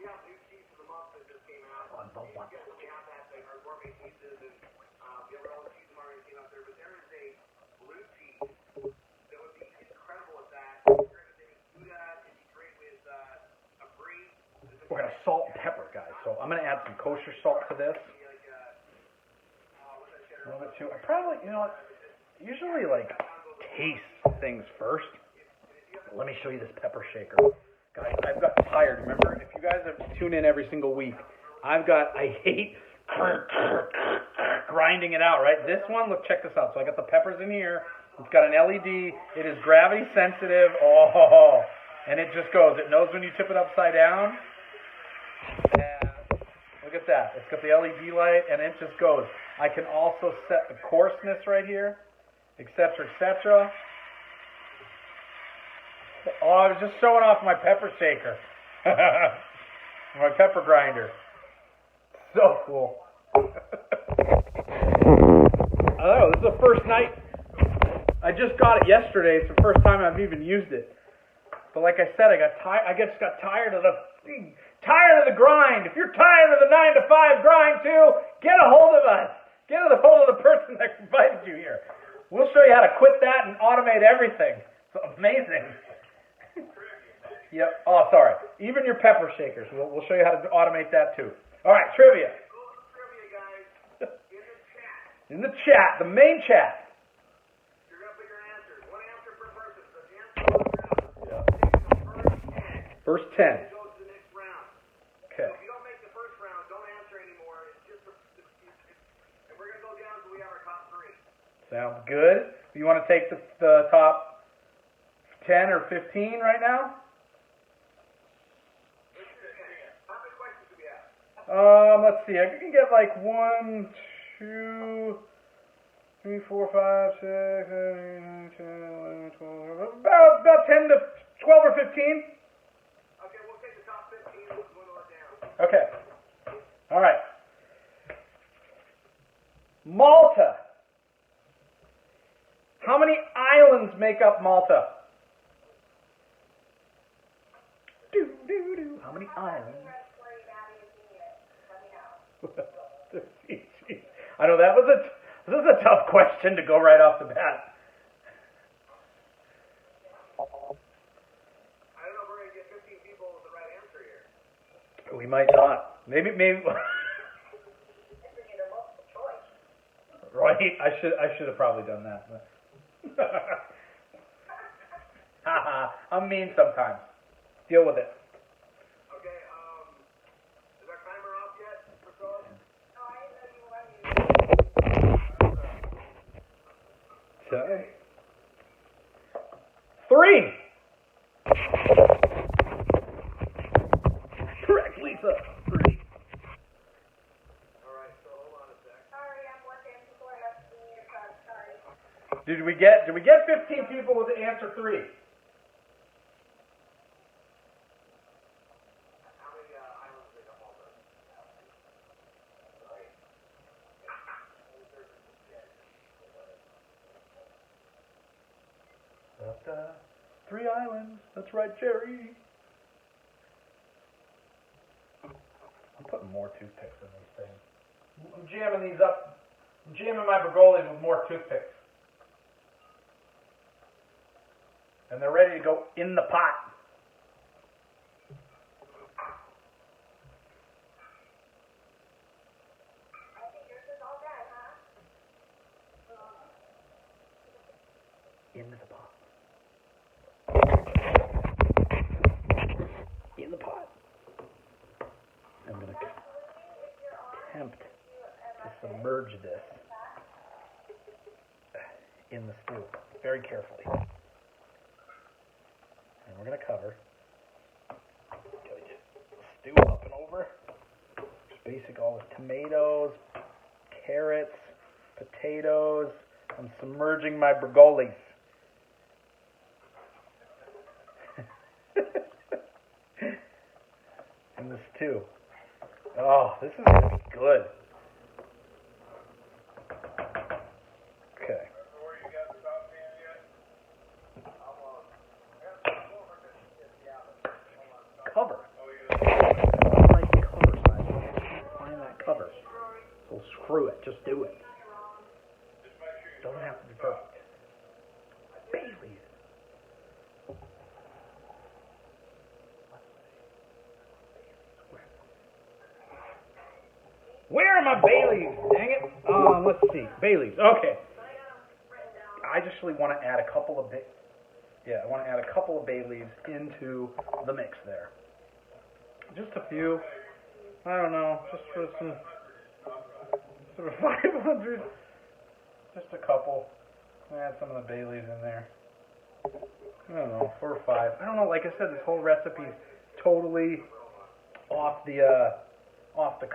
have new cheese for the month that just came out. We have that thing, our gourmet cheeses, and we have all the cheese already came out there. But there is a blue cheese that would be incredible with that. It's great with any Gouda. It'd be great with a brie.
We're going to salt and pepper, guys. So I'm going to add some kosher salt to this. A little bit too. I probably, usually taste things first. Let me show you this pepper shaker. Guys, I've got tired. Remember, if you guys have tune in every single week, I hate grinding it out, right? This one, look, check this out. So I got the peppers in here. It's got an LED. It is gravity sensitive. Oh, and it just goes. It knows when you tip it upside down. And look at that. It's got the LED light, and it just goes. I can also set the coarseness right here, etc., etc. Oh, I was just showing off my pepper shaker. My pepper grinder. So cool. Oh, this is the first night. I just got it yesterday. It's the first time I've even used it. But like I said, I just got tired of the grind. If you're tired of the 9 to 5 grind too, get a hold of us. Get a hold of the person that invited you here. We'll show you how to quit that and automate everything. It's amazing. Yep. Oh, sorry. Even your pepper shakers. We'll show you how to automate that too. All right, trivia.
Trivia, guys.
In the chat, the main chat.
You're going to put your answers. One answer per person. So the answer is
First 10.
It goes to the next round.
Okay.
So if you don't make the first round, don't answer anymore. It's just and we're going to go down until we have our top 3.
Sounds good. You want to take the top 10 or 15 right now?
How many questions do we have?
Let's see. I can get like 1, 2, 3, 4, 5, 6, 7, 8, 9, 10, 11, 12. About 10 to 12 or 15.
Okay, we'll take the top 15 and we'll dwindle it down.
Okay. All right. Malta. How many islands make up Malta? How many islands? I know this is a tough question to go right off the bat.
I don't know if we're going to get 15 people with the right answer here.
We might not. Maybe. Right? I should have probably done that. Haha. I'm mean sometimes. Deal with it.
Okay, is our timer off yet, Priscilla?
So, 3. Correct, Lisa. 3.
Alright, so hold on a sec.
Sorry, I'm working before I have to leave. Sorry.
Did we get 15 people with the answer 3?
How many islands make up Malta?
Right. 3 islands. That's right, Jerry. I'm putting more toothpicks in these things. I'm jamming these up. I'm jamming my Bragolis with more toothpicks. And they're ready to go in the pot.
I think yours is all done, huh?
into the pot. In the pot. I'm going to attempt to submerge this in the stew very carefully. And we're going to cover. Stew up and over. Just basic all the tomatoes, carrots, potatoes. I'm submerging my Bragolis. In the stew. Oh, this is going to be good. Okay. Cover. Right cover side. Find that cover. So screw it. Just do it. Doesn't have to be perfect. Bailey's. Where are my Baileys? Dang it. Let's see. Baileys. Okay. I just really want to add a couple of I want to add a couple of bay leaves into the mix there. Just a few. I don't know. Just for some sort of 500. Just a couple. Add some of the bay leaves in there. I don't know, 4 or 5. I don't know. Like I said, this whole recipe is totally off the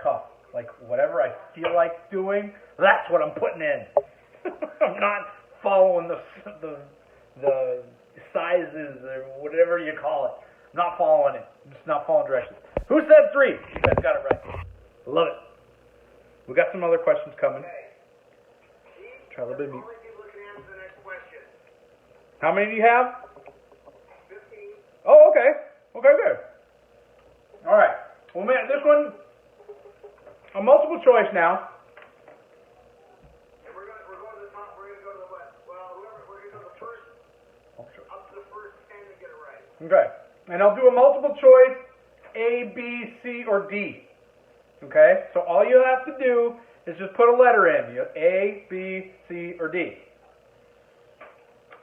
cuff. Like whatever I feel like doing, that's what I'm putting in. I'm not following the sizes or whatever you call it. I'm not following it. I'm just not following directions. Who said 3? You guys got it right. Love it. We got some other questions coming. Try a little bit of meat. How many do you have?
15.
Oh, okay. Okay, good. All right. Well, man, this one, a multiple choice now.
And we're going to the top. We're going to go to the west. Well, we're going to go the first, up to the first 10 to get it right.
Okay. And I'll do a multiple choice, A, B, C, or D. Okay? So all you have to do is just put a letter in. You have A, B, C, or D.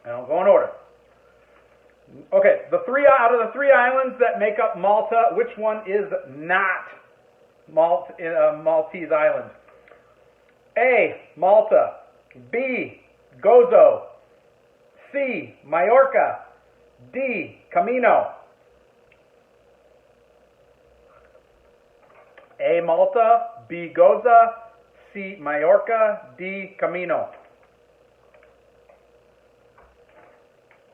And I'll go in order. Okay, out of the 3 islands that make up Malta, which one is not Maltese island? A, Malta. B, Gozo. C, Majorca. D, Camino. A, Malta. B, Goza. C, Majorca. D, Camino.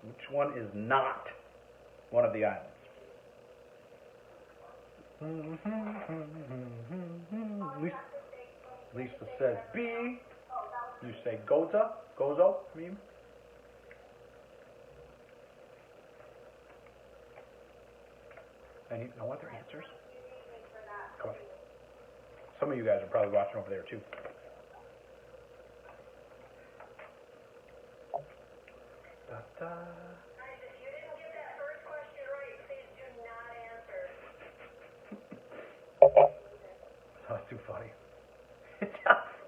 Which one is not one of the islands? Lisa says B. You say Gozo? Gozo, I mean? Any no other answers? Come on. Some of you guys are probably watching over there too.
Guys, if you didn't get that first question right, please do not answer.
That's too funny.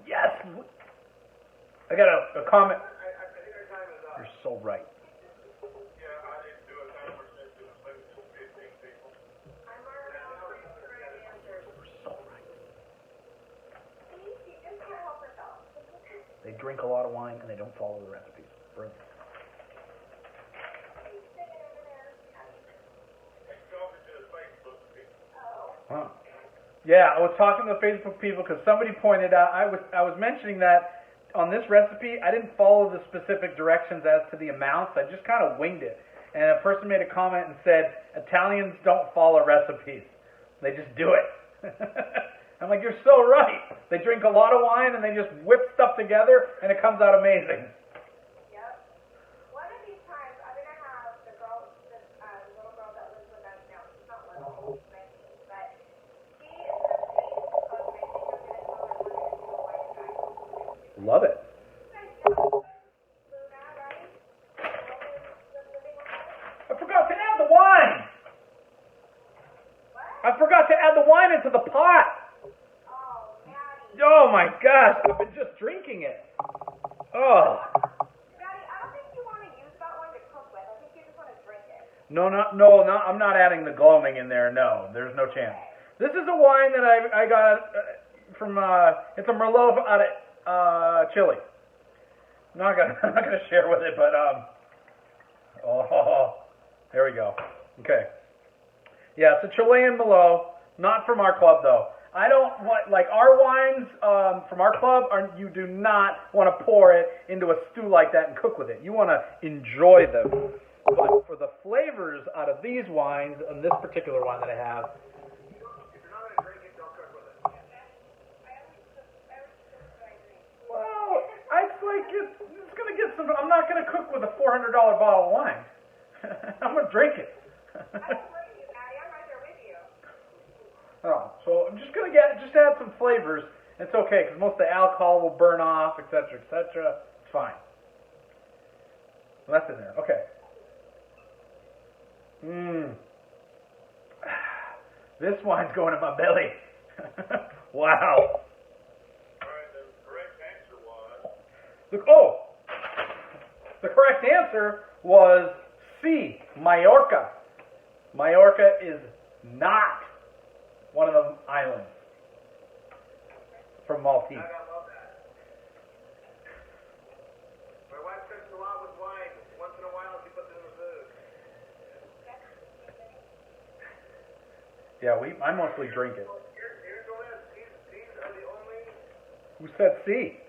Yes! I got a comment.
I think our time is up.
You're so right.
Yeah, I didn't do a timer set to the 15 people.
I'm already on for the right answer.
You're so right.
See, she just can't help herself.
They drink a lot of wine and they don't follow the recipes. Brilliant. Huh. Yeah, I was talking to the Facebook people because somebody pointed out I was mentioning that on this recipe I didn't follow the specific directions as to the amounts. I just kind of winged it. And a person made a comment and said Italians don't follow recipes; they just do it. I'm like, you're so right. They drink a lot of wine and they just whip stuff together and it comes out amazing.
Yep. One of these times, I'm going to have the little girl that lives with us now. She's not little, she's 19, but she is going to taste of my thing. I'm going to tell her we're going to do a wine guide.
Love it.
Luna, right? The living one?
I forgot to add the wine.
What?
I forgot to add the wine into the pot.
Oh, Matty.
Oh my gosh, I've been just drinking it. Oh.
Matty, I don't think you want to use
No, I'm not adding the gloaming in there. No, there's no chance. This is a wine that I got from it's a Merlot out of Chile. I'm not gonna share with it, but there we go. Okay. Yeah, it's a Chilean Merlot, not from our club though. I don't want, like, our wines from our club, you do not want to pour it into a stew like that and cook with it. You want to enjoy them. But for the flavors out of these wines, and this particular wine that I have,
If you're not going to drink it, don't cook with it.
well, it's like it's going to get some. I'm not going to cook with a $400 bottle of wine. I'm going to drink it.
I don't blame you, Matty. I'm right there with you.
Oh, so I'm just going to add some flavors. It's okay because most of the alcohol will burn off, etc., etc. It's fine. Well, that's in there. Okay. This wine's going in my belly. Wow.
Alright, the correct answer was...
The correct answer was C, Mallorca. Mallorca is not one of the islands from Maltese.
I love that. My wife cooks a lot with wine. Once in a while, she puts it in the food.
Yeah, I mostly drink it.
Here's the list. These are the only...
Who said C?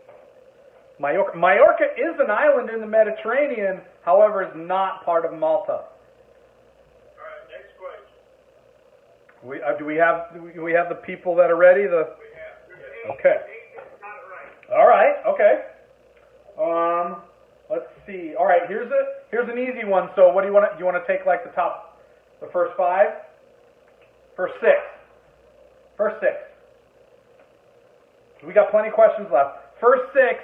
Mallorca is an island in the Mediterranean, however, is not part of Malta.
Alright, next question.
Do we have the people that are ready?
We have.
Okay.
Eight got it right.
All right. Okay. Let's see. All right. Here's an easy one. So, what do you want? Do you want to take like the first five? First six. We got plenty of questions left. First six.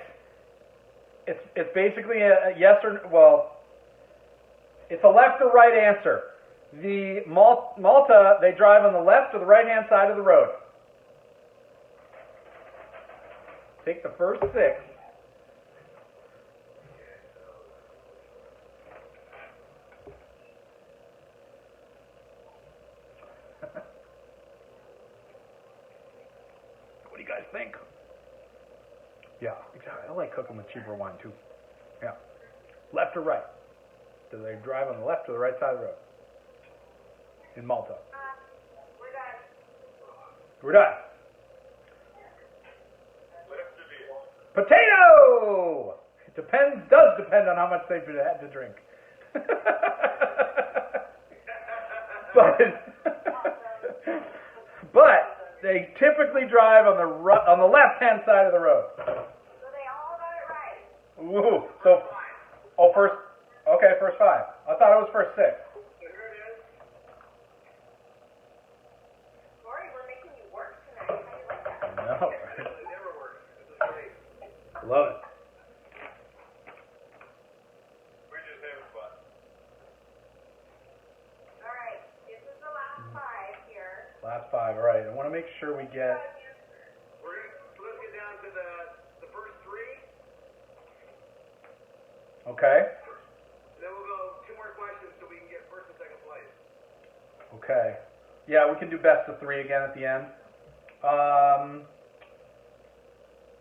It's basically a yes or well. It's a left or right answer. The Malta, they drive on the left or the right hand side of the road. Take the first six. What do you guys think? Yeah, exactly. I like cooking with cheaper wine too. Yeah. Left or right? Do they drive on the left or the right side of the road? In Malta.
We're done.
We're done.
Left of it.
Potato! It does depend on how much they've had to drink. But they typically drive on the left-hand side of the road.
So they all got it right.
Woo! So, first five. I thought it was first six.
So here it is.
Lori, we're making you work tonight. How do you like that?
No.
It never works. This is great.
Love it.
We're just having fun.
All right. This is the last five here.
Last five. All right. I want to make sure we get.
Let's get down to the first three.
Okay.
Then we'll go two more questions so we can get first and second place.
Okay. Yeah, we can do best of three again at the end.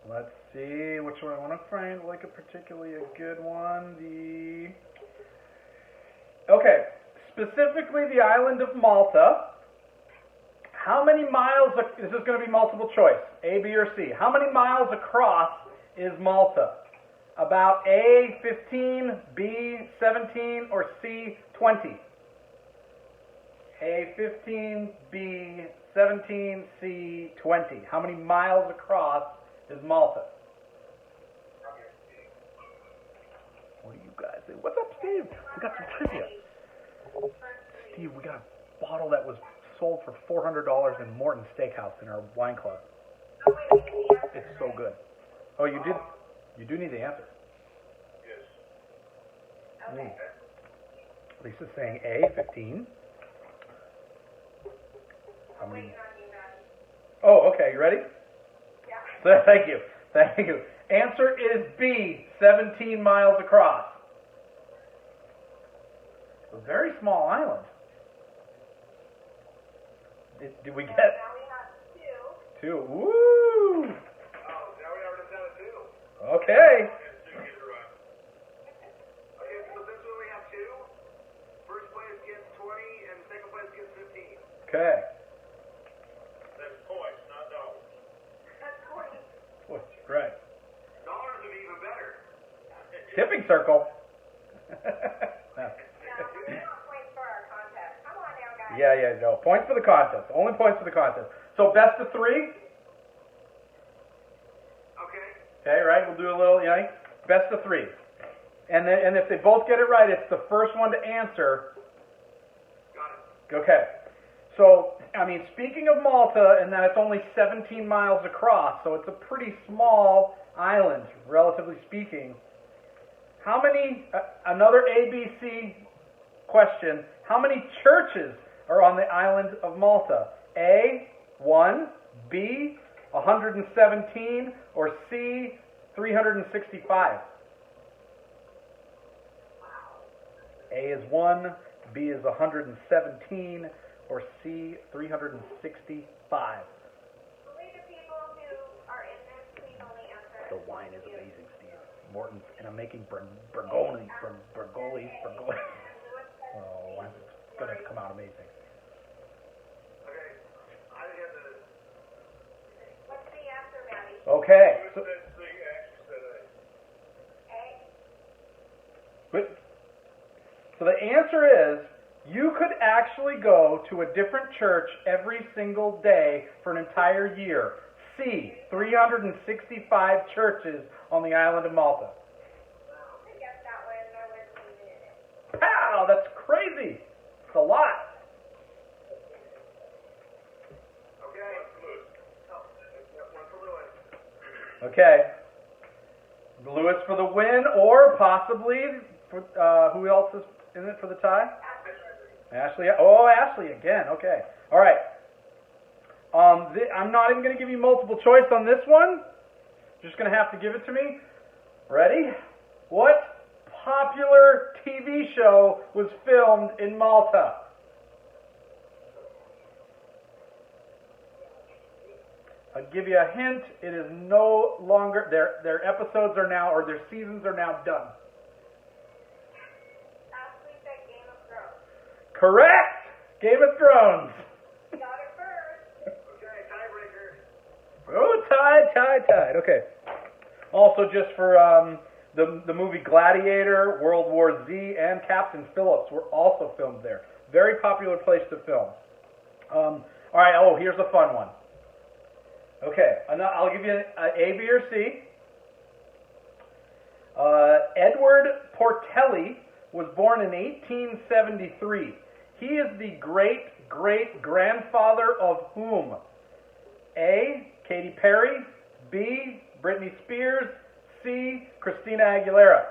Let's see which one I want to find, like a particularly a good one. Okay, specifically the island of Malta. How many miles? This is going to be multiple choice, A, B, or C. How many miles across is Malta? About A, 15, B, 17, or C, 20? A, 15, B, 17, C, 20. How many miles across is Malta? What do you guys think? What's up, Steve? We got some trivia. Steve, we got a bottle that was sold for $400 in Morton Steakhouse in our wine club.
Oh, wait, we need the answer.
It's so good. Oh, you did? You do need the answer.
Yes.
Okay.
Lisa's saying A, 15. How many?
Waiting on you, Matty.
Oh, okay. You ready?
Yeah.
Thank you. Answer is B, 17 miles across. a very small island. Did we
So
get
now we have 2.
2? Woo!
Oh, now we have it down to 2.
Okay.
Okay, so this one we have 2. First place gets 20, and second place gets 15.
Okay.
That's points, not dollars.
That's 20.
Right.
Dollars would be even better.
Tipping circle. No.
No, we want points for our contest. Come on now, guys.
Yeah, no. Points for the contest. Only points for the contest. So best of 3.
Okay.
Okay, right? We'll do a little, best of 3. And if they both get it right, it's the first one to answer.
Got it.
Okay. So, speaking of Malta, and that it's only 17 miles across, so it's a pretty small island, relatively speaking. How many, another ABC question, how many churches are on the island of Malta? A, 1, B, 117, or C, 365? A is 1, B is 117, or C, 365.
Only the people who are in this, please only answer.
The wine is amazing, Steve. Morton, and I'm making Bragioli. Oh, it's going to come out amazing.
Okay. I didn't have to.
What's the answer, Matty?
Okay. So,
That's the answer today.
A?
so the answer is, you could actually go to a different church every single day for an entire year. C, 365 churches on the island of Malta.
I guess that one, I wasn't even in it.
Pow, that's crazy. It's a lot.
Okay. One for Lewis.
Okay. Lewis for the win, or possibly, for, who else is in it for the tie? Ashley. Oh, Ashley again. Okay. All right. I'm not even going to give you multiple choice on this one. You're just going to have to give it to me. Ready? What popular TV show was filmed in Malta? I'll give you a hint. It is no longer, their episodes are now, or their seasons are now done.
Ashley said Game of Thrones.
Correct! Game of Thrones.
Got it first.
Okay, tiebreaker.
Oh, tied. Okay. Also, just for the movie Gladiator, World War Z, and Captain Phillips were also filmed there. Very popular place to film. All right. Oh, here's a fun one. Okay, I'll give you an A, B, or C. Edward Portelli was born in 1873. He is the great-great-grandfather of whom? A, Katy Perry, B, Britney Spears, C, Christina Aguilera.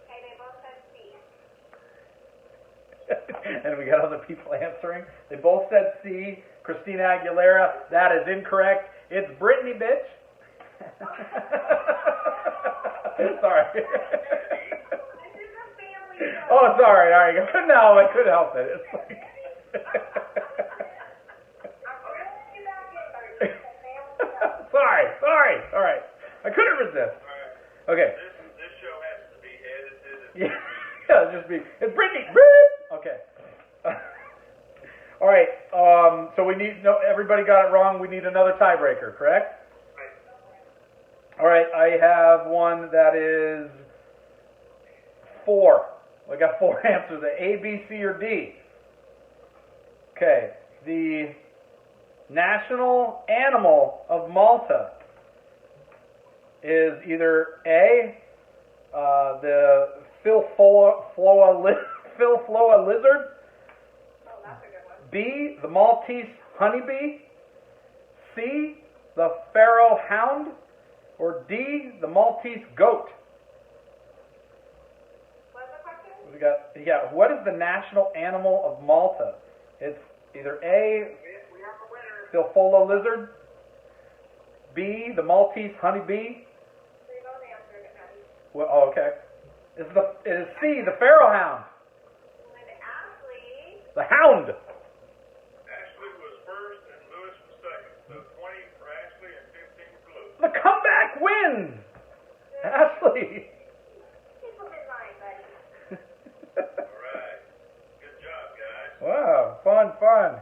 Okay, they both said C.
And we got other people answering. They both said C, Christina Aguilera. That is incorrect. It's Britney, bitch. Sorry.
This is a family show.
Oh, sorry. All right. I couldn't help it. It's like.
I'm really back in, but it's a family show.
Sorry. All right. I couldn't resist. Okay.
This show has to be edited.
Yeah, just be. It's Britney. Beep. Okay. All right. So we need. No, everybody got it wrong. We need another tiebreaker. Correct? All right. I have one that is 4. I got 4 answers: A, B, C, or D. Okay. The national animal of Malta is either A, the Philfloa lizard,
Oh, that's a good one.
B, the Maltese honeybee, C, the Pharaoh hound, or D, the Maltese goat.
What's the question?
What is the national animal of Malta? It's either A,
We have a winner.
Philfloa lizard, B, the Maltese honeybee.
They both answered it, Matty.
Well, oh, okay. It is C, the Pharaoh Hound.
With Ashley.
The Hound.
Ashley was first and Lewis was second. So 20 for Ashley and 15 for Lewis.
The comeback wins. Ashley.
Keep them in mind, buddy.
All right. Good job, guys.
Wow, fun.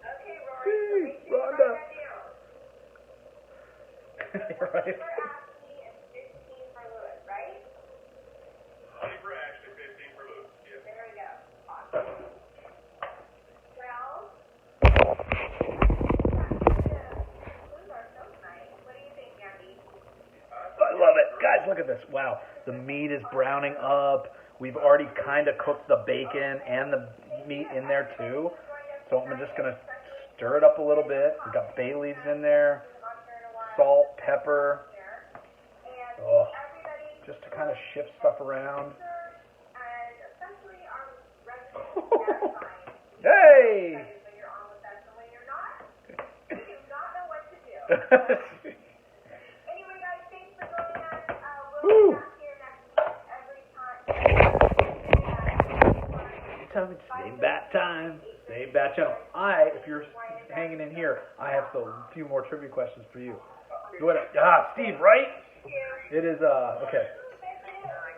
Okay, Rory.
Whee,
So make sure you
Rhonda.
write that down.
Right.
For Ashley and 15 for Lewis, right?
20 for Ashley, 15 for Lewis. Yes.
There we go. Awesome. Well, those are so nice. What do you think, Andy?
I love it. Guys, look at this. Wow. The meat is browning up. We've already kind of cooked the bacon and the meat in there too. So I'm just going to stir it up a little bit. We've got bay leaves in there, salt, pepper. Oh, just to kind of shift stuff around.
And especially our residents that
Hey!
when you're on with us and when you're not, you do not know what to do. Anyway, guys, thanks for joining us. We'll be back here next week every time.
Save that time. Save that channel. If you're hanging in here, I have a few more trivia questions for you. Go ahead. Steve, right? It is, okay.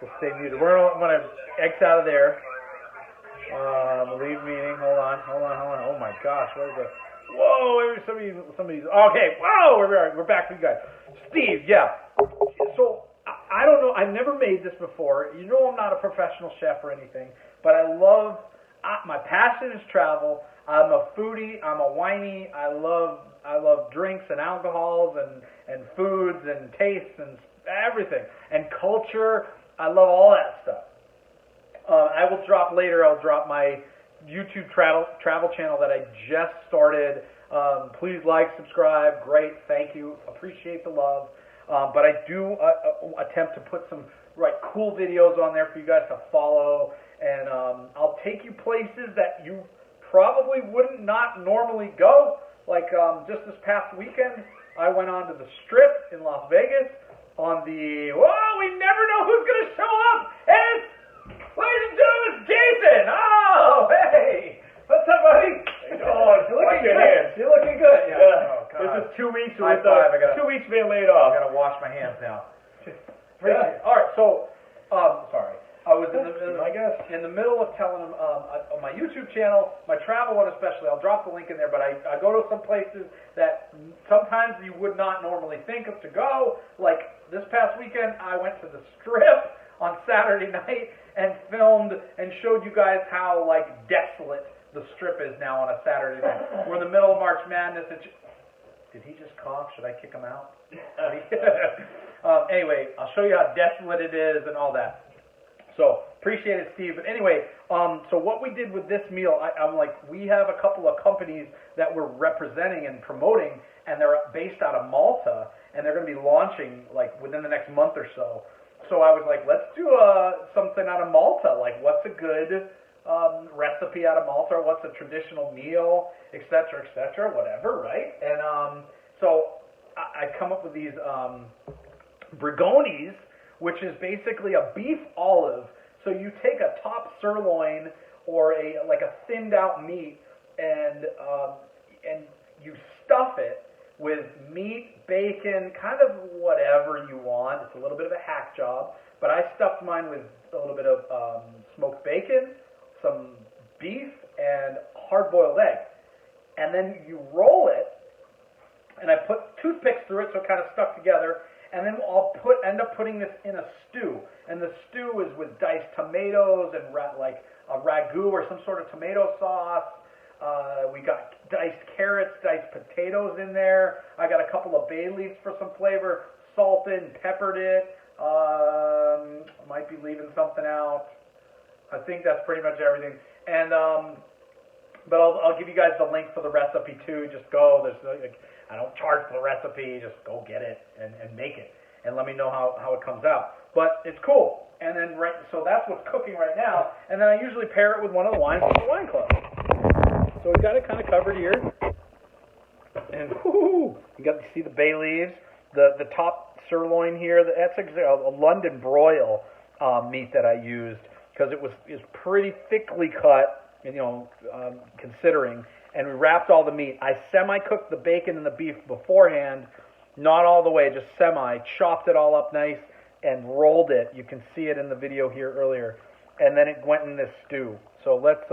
We'll stay muted. We're going to X out of there. Leave meeting. Hold on. Oh my gosh, what is it? Whoa, somebody's, okay. Whoa, we're back for you guys. Steve, yeah. So, I don't know, I've never made this before. You know I'm not a professional chef or anything, but my passion is travel. I'm a foodie, I'm a whiny, I love drinks and alcohols and foods and tastes and everything. And culture, I love all that stuff. I'll drop my YouTube travel channel that I just started. Please like, subscribe, great, thank you, appreciate the love. But I do attempt to put some cool videos on there for you guys to follow, and I'll take you places that you probably wouldn't not normally go. Like just this past weekend, I went on to the Strip in Las Vegas on the, we never know who's going to show up, and it's, ladies and gentlemen, it's Jason. Oh, hey, what's up, buddy? Oh, you're looking good. You're looking good. Yeah. Oh,
This is 2 weeks
High
with
five,
2 weeks being laid off.
I gotta wash my hands now. Yeah. All right, so sorry, I was in the middle of telling them on my YouTube channel, my travel one especially. I'll drop the link in there, but I go to some places that sometimes you would not normally think of to go. Like this past weekend, I went to the Strip on Saturday night and filmed and showed you guys how desolate the Strip is now on a Saturday night. We're in the middle of March Madness. Did he just cough? Should I kick him out? Anyway, I'll show you how desolate it is and all that. So, appreciate it, Steve. But anyway, so what we did with this meal, we have a couple of companies that we're representing and promoting, and they're based out of Malta, and they're going to be launching, within the next month or so. So I was like, let's do something out of Malta. What's a good recipe out of Malta? What's a traditional meal, et cetera, whatever, right? And so I come up with these Bragonis, which is basically a beef olive. So you take a top sirloin or a thinned out meat, and you stuff it with meat, bacon, kind of whatever you want. It's a little bit of a hack job, but I stuffed mine with a little bit of smoked bacon, some beef, and hard-boiled egg. And then you roll it, and I put toothpicks through it so it kind of stuck together, and then I'll end up putting this in a stew. And the stew is with diced tomatoes and a ragu or some sort of tomato sauce. We got diced carrots, diced potatoes in there. I got a couple of bay leaves for some flavor, salted and peppered it. Might be leaving something out. I think that's pretty much everything. And but I'll give you guys the link for the recipe too. Just go. I don't charge for the recipe. Just go get it and make it, and let me know how it comes out. But it's cool. And then so that's what's cooking right now. And then I usually pair it with one of the wines from the wine club. So we've got it kind of covered here. And you see the bay leaves. The top sirloin here. That's a London broil meat that I used because it was pretty thickly cut, considering. And we wrapped all the meat. I semi-cooked the bacon and the beef beforehand, not all the way, just semi. Chopped it all up nice and rolled it. You can see it in the video here earlier. And then it went in this stew. So let's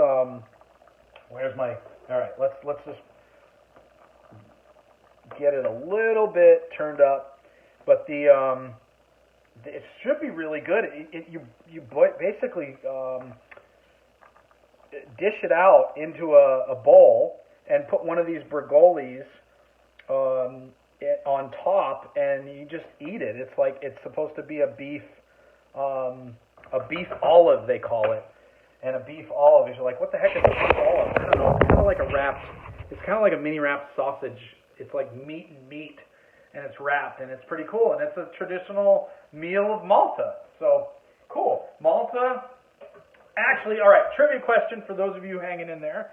where's my? All right, let's just get it a little bit turned up. But it should be really good. You basically dish it out into a bowl and put one of these Bragiolis on top, and you just eat it. It's like it's supposed to be a beef olive, they call it. And a beef olive is like, what the heck is a beef olive? I don't know. It's kind of like it's kind of like a mini wrapped sausage. It's like meat and meat, and it's wrapped, and it's pretty cool. And it's a traditional meal of Malta. So cool. Malta. Actually, all right. Trivia question for those of you hanging in there: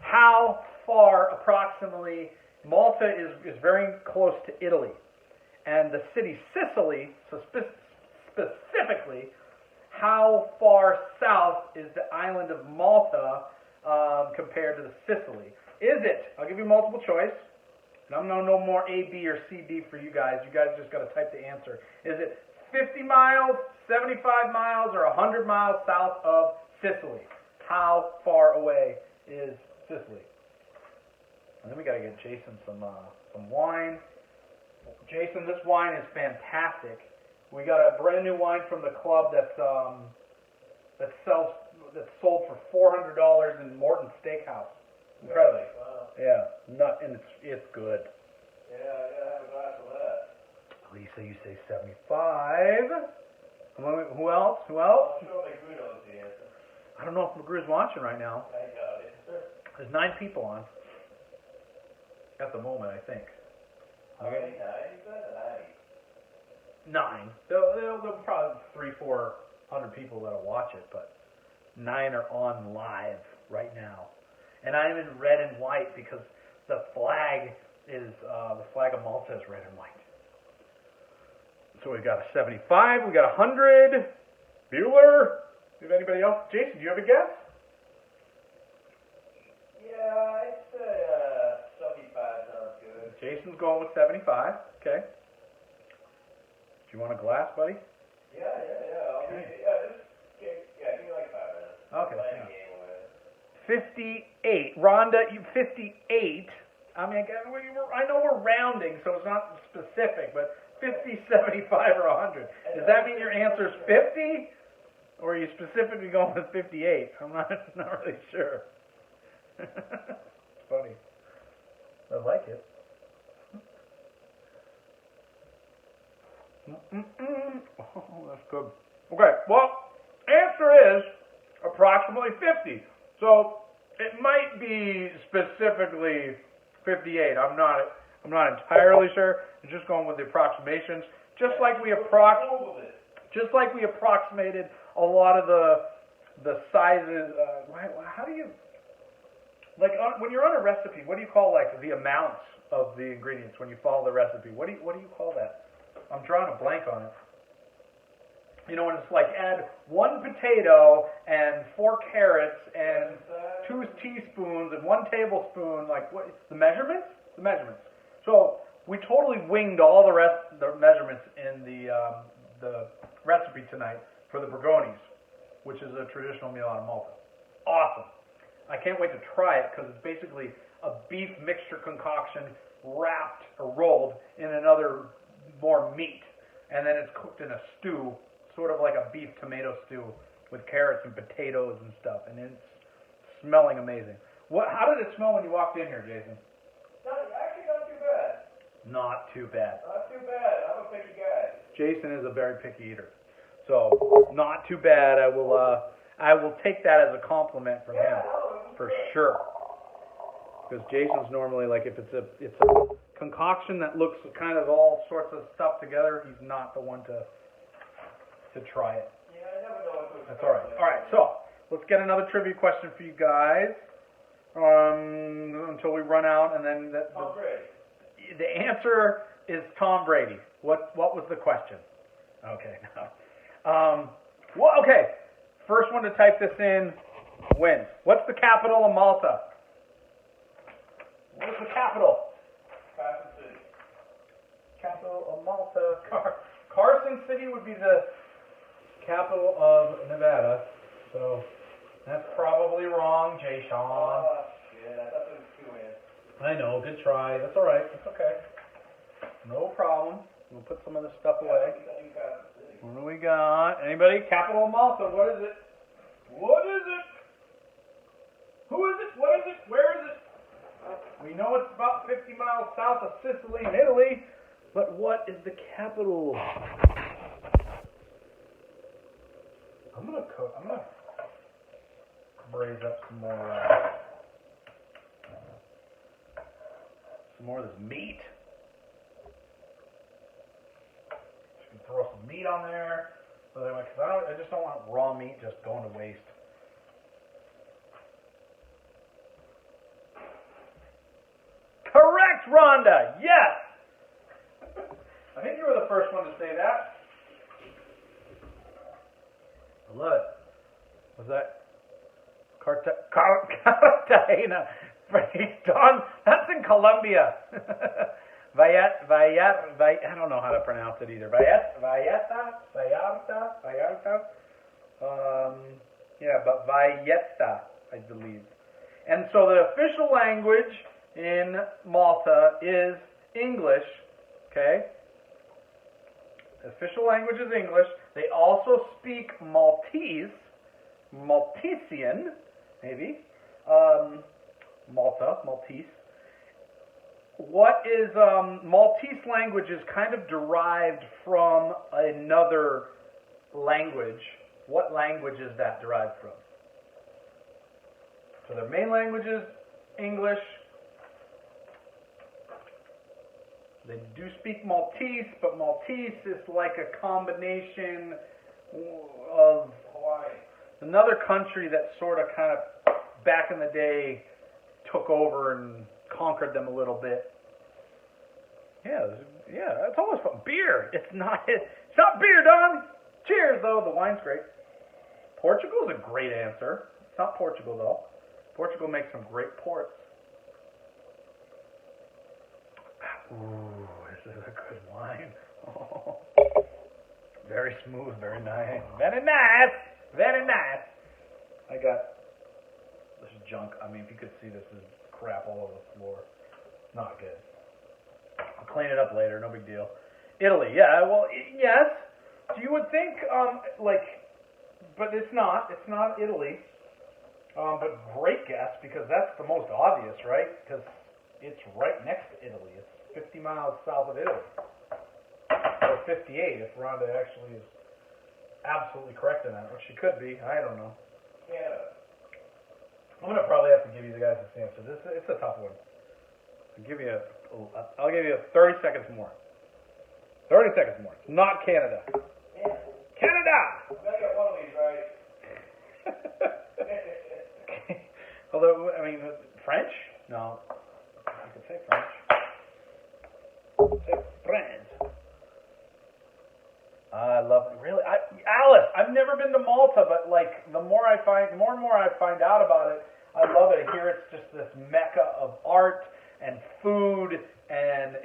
how far approximately? Malta is very close to Italy, and the city Sicily. So specifically, how far south is the island of Malta compared to the Sicily? Is it? I'll give you multiple choice. And I'm no more A, B, or C, D for you guys. You guys just got to type the answer. Is it 50 miles, 75 miles, or 100 miles south of Sicily? How far away is Sicily? And then we got to get Jason some wine. Jason, this wine is fantastic. We got a brand new wine from the club that's sold for $400 in Morton Steakhouse. Incredible.
Wow.
Yeah, and it's good.
Yeah, I gotta have a glass of that.
Lisa, you say 75. Who else?
I'm sure McGrew knows the answer.
I don't know if McGrew's watching right now.
I doubt it.
There's 9 people on at the moment, I think.
How many?
9. There'll probably 300-400 people that'll watch it, but 9 are on live right now. And I'm in red and white because the flag of Malta is red and white. So we've got a 75, we got 100. Bueller. Do you have anybody else? Jason, do you have a guess?
Yeah, I'd say 75 sounds good.
Jason's going with 75. Okay. Do you want a glass, buddy?
Yeah.
Okay.
Give me like 5 minutes.
Okay.
Playing
Yeah.
a game with it.
58. Rhonda, you 58. I mean, I know we're rounding, so it's not specific, but 50, 75, or 100. Does that mean your answer's 50? Or are you specifically going with 58? I'm not really sure. It's funny. I like it. Oh, that's good. Okay, well, answer is approximately 50. So it might be specifically 58. I'm not entirely sure. I'm just going with the approximations. Just like we approximated a lot of the sizes. How do you when you're on a recipe? What do you call like the amounts of the ingredients when you follow the recipe? What do you call that? I'm drawing a blank on it. You know, when it's like add 1 potato and 4 carrots and 2 teaspoons and 1 tablespoon, like what the measurements? The measurements. So we totally winged all the measurements in the recipe tonight for the Bragonis, which is a traditional meal out of Malta. Awesome. I can't wait to try it because it's basically a beef mixture concoction wrapped or rolled in another more meat, and then it's cooked in a stew, sort of like a beef tomato stew with carrots and potatoes and stuff, and it's smelling amazing. How did it smell when you walked in here, Jason?
Actually, not too bad.
Not too bad.
Not too bad. I'm a picky guy.
Jason is a very picky eater, so not too bad. I will take that as a compliment from him for sure. Because Jason's normally like if it's a concoction that looks kind of all sorts of stuff together, he's not the one to try it.
Yeah, I never know what to expect.
That's all right. All right, so let's get another trivia question for you guys until we run out, and then
Tom Brady.
the answer is Tom Brady. What was the question? Okay. Okay. First one to type this in wins. What's the capital of Malta? What is the capital?
Carson City.
Capital of Malta. Carson City would be the capital of Nevada. So that's probably wrong, Jay Sean.
Yeah, I thought there was two in.
I know, good try. That's all right. It's okay. No problem. We'll put some of this stuff away. What do we got? Anybody? Capital of Malta. What is it? What is it? Who is it? What is it? Where is it? We know it's about 50 miles south of Sicily in Italy, but what is the capital? I'm gonna braise up some more of this meat. Throw some meat on there, so that because I just don't want raw meat just going to waste. Correct, Rhonda. Yes. I think you were the first one to say that. I love it. Was that Cartagena? Don, that's in Colombia. I don't know how to pronounce it either. Vallarta. Yeah, but Valletta, I believe. And so the official language in Malta is English. Okay. The official language is English. They also speak Maltese, Maltesian, maybe. Maltese. What is Maltese language is kind of derived from another language. What language is that derived from? So their main language is English. They do speak Maltese, but Maltese is like a combination of
Hawaii.
another country that sort of kind of back in the day took over and conquered them a little bit. Yeah, it's almost fun. Beer. It's not beer, Don. Cheers, though. The wine's great. Portugal's a great answer. It's not Portugal, though. Portugal makes some great ports. Ooh, this is a good wine. Oh. Very smooth, very nice. Very nice. Very nice. I got this junk. I mean, if you could see, this is crap all over the floor. Not good. I'll clean it up later. No big deal. Italy. Yeah, well, yes. You would think, but it's not. It's not Italy. But great guess, because that's the most obvious, right? Because it's right next to Italy. It's 50 miles south of Italy. Or 58, if Rhonda actually is absolutely correct in that, which she could be. I don't know.
Canada.
I'm going to probably have to give you the guys this answer. It's a tough one. I'll give you 30 seconds more. 30 seconds more. It's not Canada.
Yeah.
Canada!
I got one of these right.
Although, I mean, French? No. I could say French. Say French. I love it. Really? Alice, I've never been to Malta, but like the more and more I find out about it, I love it. Here it's just this mecca of art and food, and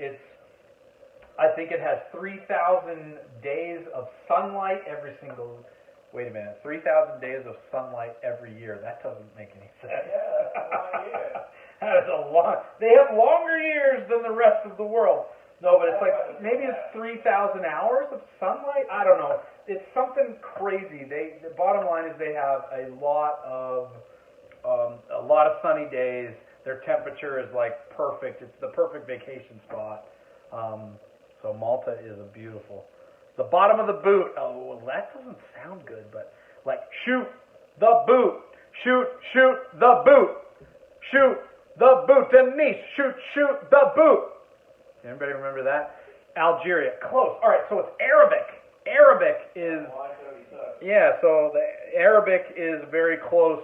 I think it has 3,000 days of sunlight every single. Wait a minute, 3,000 days of sunlight every year. That doesn't make any sense.
Yeah, that's a long year.
That is a lot. They have longer years than the rest of the world. No, but it's like maybe it's 3,000 hours of sunlight. I don't know. It's something crazy. The bottom line is they have a lot of sunny days. Their temperature is like perfect. It's the perfect vacation spot. So Malta is a beautiful. The bottom of the boot. Oh, well, that doesn't sound good, but like shoot the boot, shoot the boot, shoot the boot, Denise, shoot the boot. Anybody remember that? Algeria, close. All right, so it's Arabic. Arabic is so the Arabic is very close.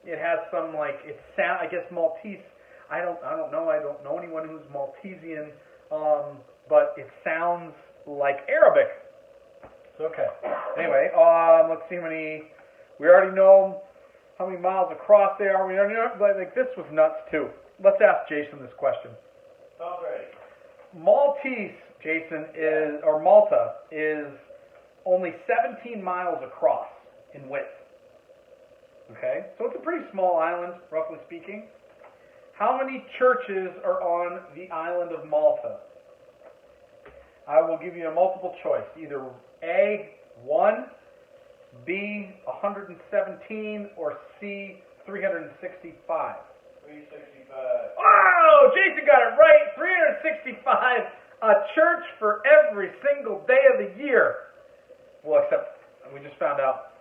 It has some I guess Maltese. I don't know. I don't know anyone who's Maltesian, but it sounds like Arabic. Okay. Anyway, let's see how many. We already know how many miles across they are. We already know, like this was nuts too. Let's ask Jason this question.
Alright.
Maltese, Jason, Malta is only 17 miles across in width. Okay, so it's a pretty small island, roughly speaking. How many churches are on the island of Malta? I will give you a multiple choice. Either A, 1, B, 117, or C, 365.
365.
Oh, Jason got it right. 365. A church for every single day of the year. Well, except we just found out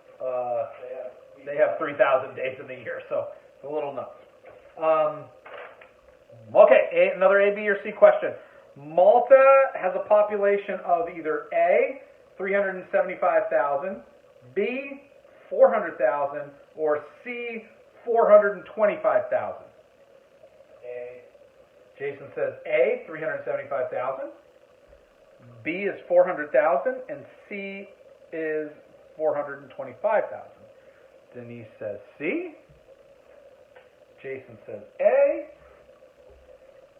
they have 3,000 days in the year, so it's a little nuts. Okay, another A, B, or C question. Malta has a population of either A, 375,000, B, 400,000, or C, 425,000.
A.
Jason says A, 375,000, B is 400,000, and C is 425,000. Denise says C. Jason says A.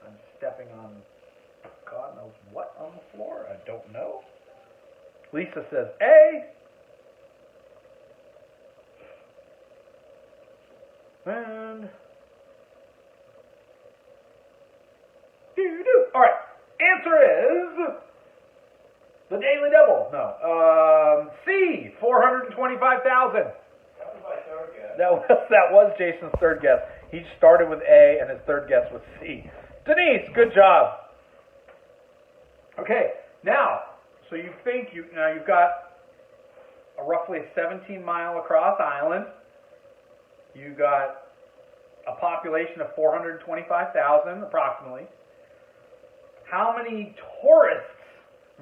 I'm stepping on God knows what on the floor. I don't know. Lisa says A. And all right. Answer is the Daily Double. No. C. 425,000.
That was my third guess.
That was Jason's third guess. He started with A, and his third guess was C. Denise, good job. Okay, now, so you think you've got a roughly 17-mile across island. You got a population of 425,000 approximately. How many tourists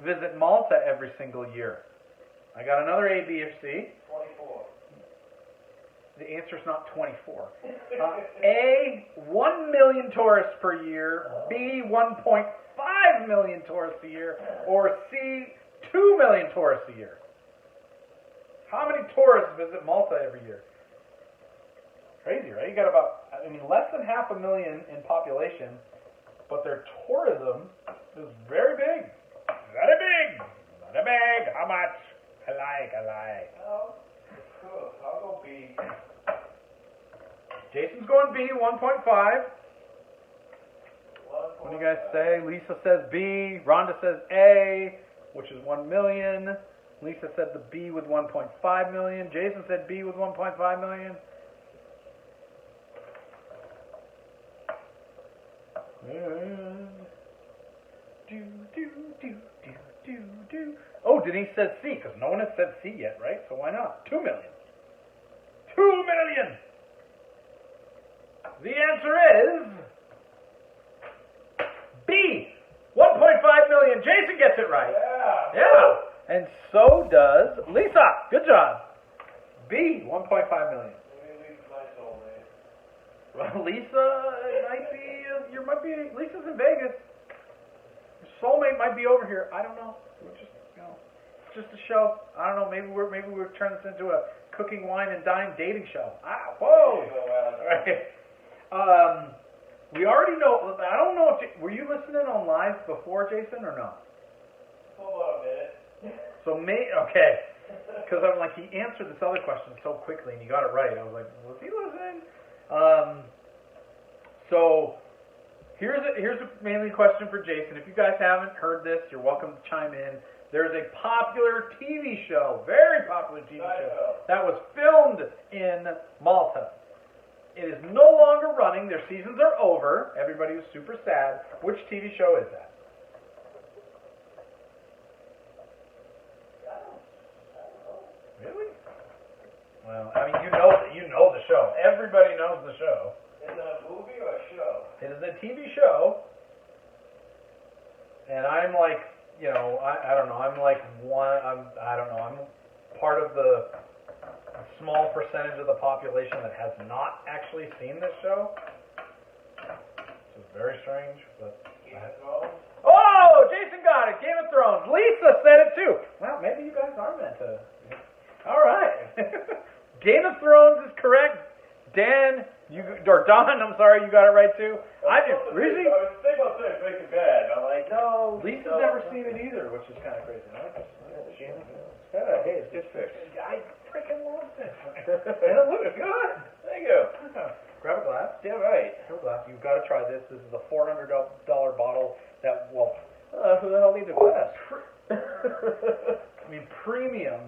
visit Malta every single year? I got another A, B, or C.
24.
The answer is not 24. A, 1 million tourists per year. B, 1.5 million tourists a year. Or C, 2 million tourists a year. How many tourists visit Malta every year? Crazy, right? You got about, less than 500,000 in population, but their tourism is very big. Very big. Very big. How much? I like.
Oh, cool. I'll go B.
Jason's going B, 1.5. What do you guys say? Lisa says B. Rhonda says A, which is 1 million. Lisa said the B with 1.5 million. Jason said B with 1.5 million. Oh, Denise says C, because no one has said C yet, right? So why not? 2 million. 2 million! The answer is B, 1.5 million. Jason gets it right. Yeah. And so does Lisa. Good job. B, 1.5 million. Well, Lisa Lisa's in Vegas. Your soulmate might be over here. I don't know. We're just, it's just a show. I don't know. Maybe we're turning this into a cooking, wine, and dine dating show. Whoa. All right. We already know. I don't know if were you listening on live before, Jason, or no?
For about a minute.
So okay, because I'm like, he answered this other question so quickly and he got it right. I was like, was he listening? So here's a mainly question for Jason. If you guys haven't heard this, you're welcome to chime in. There's a popular TV show, very popular TV show, that was filmed in Malta. It is no longer running. Their seasons are over. Everybody was super sad. Which TV show is that? Really? Well, you know the show. Everybody knows the show.
Is it a movie or a show?
It is a TV show. And I'm like, I don't know. I'm like I don't know. I'm part of the small percentage of the population that has not actually seen this show. This is very strange, but
Game of Thrones?
oh, Jason got it. Game of Thrones. Lisa Sheila said it too. Well, maybe you guys are meant to. All right. Game of Thrones is correct. Dan, Don, I'm sorry, you got it right too. I just really.
I was thinking about saying Breaking Bad. I'm like, no.
Lisa's never seen it either, which is kind of crazy.
Hey, it's just fixed.
I freaking love it. And it looks good.
Thank you.
Grab a glass.
Yeah, right.
Grab a glass. You've got to try this. This is a $400 bottle that, well,
Who the hell needs a glass?
I mean, premium,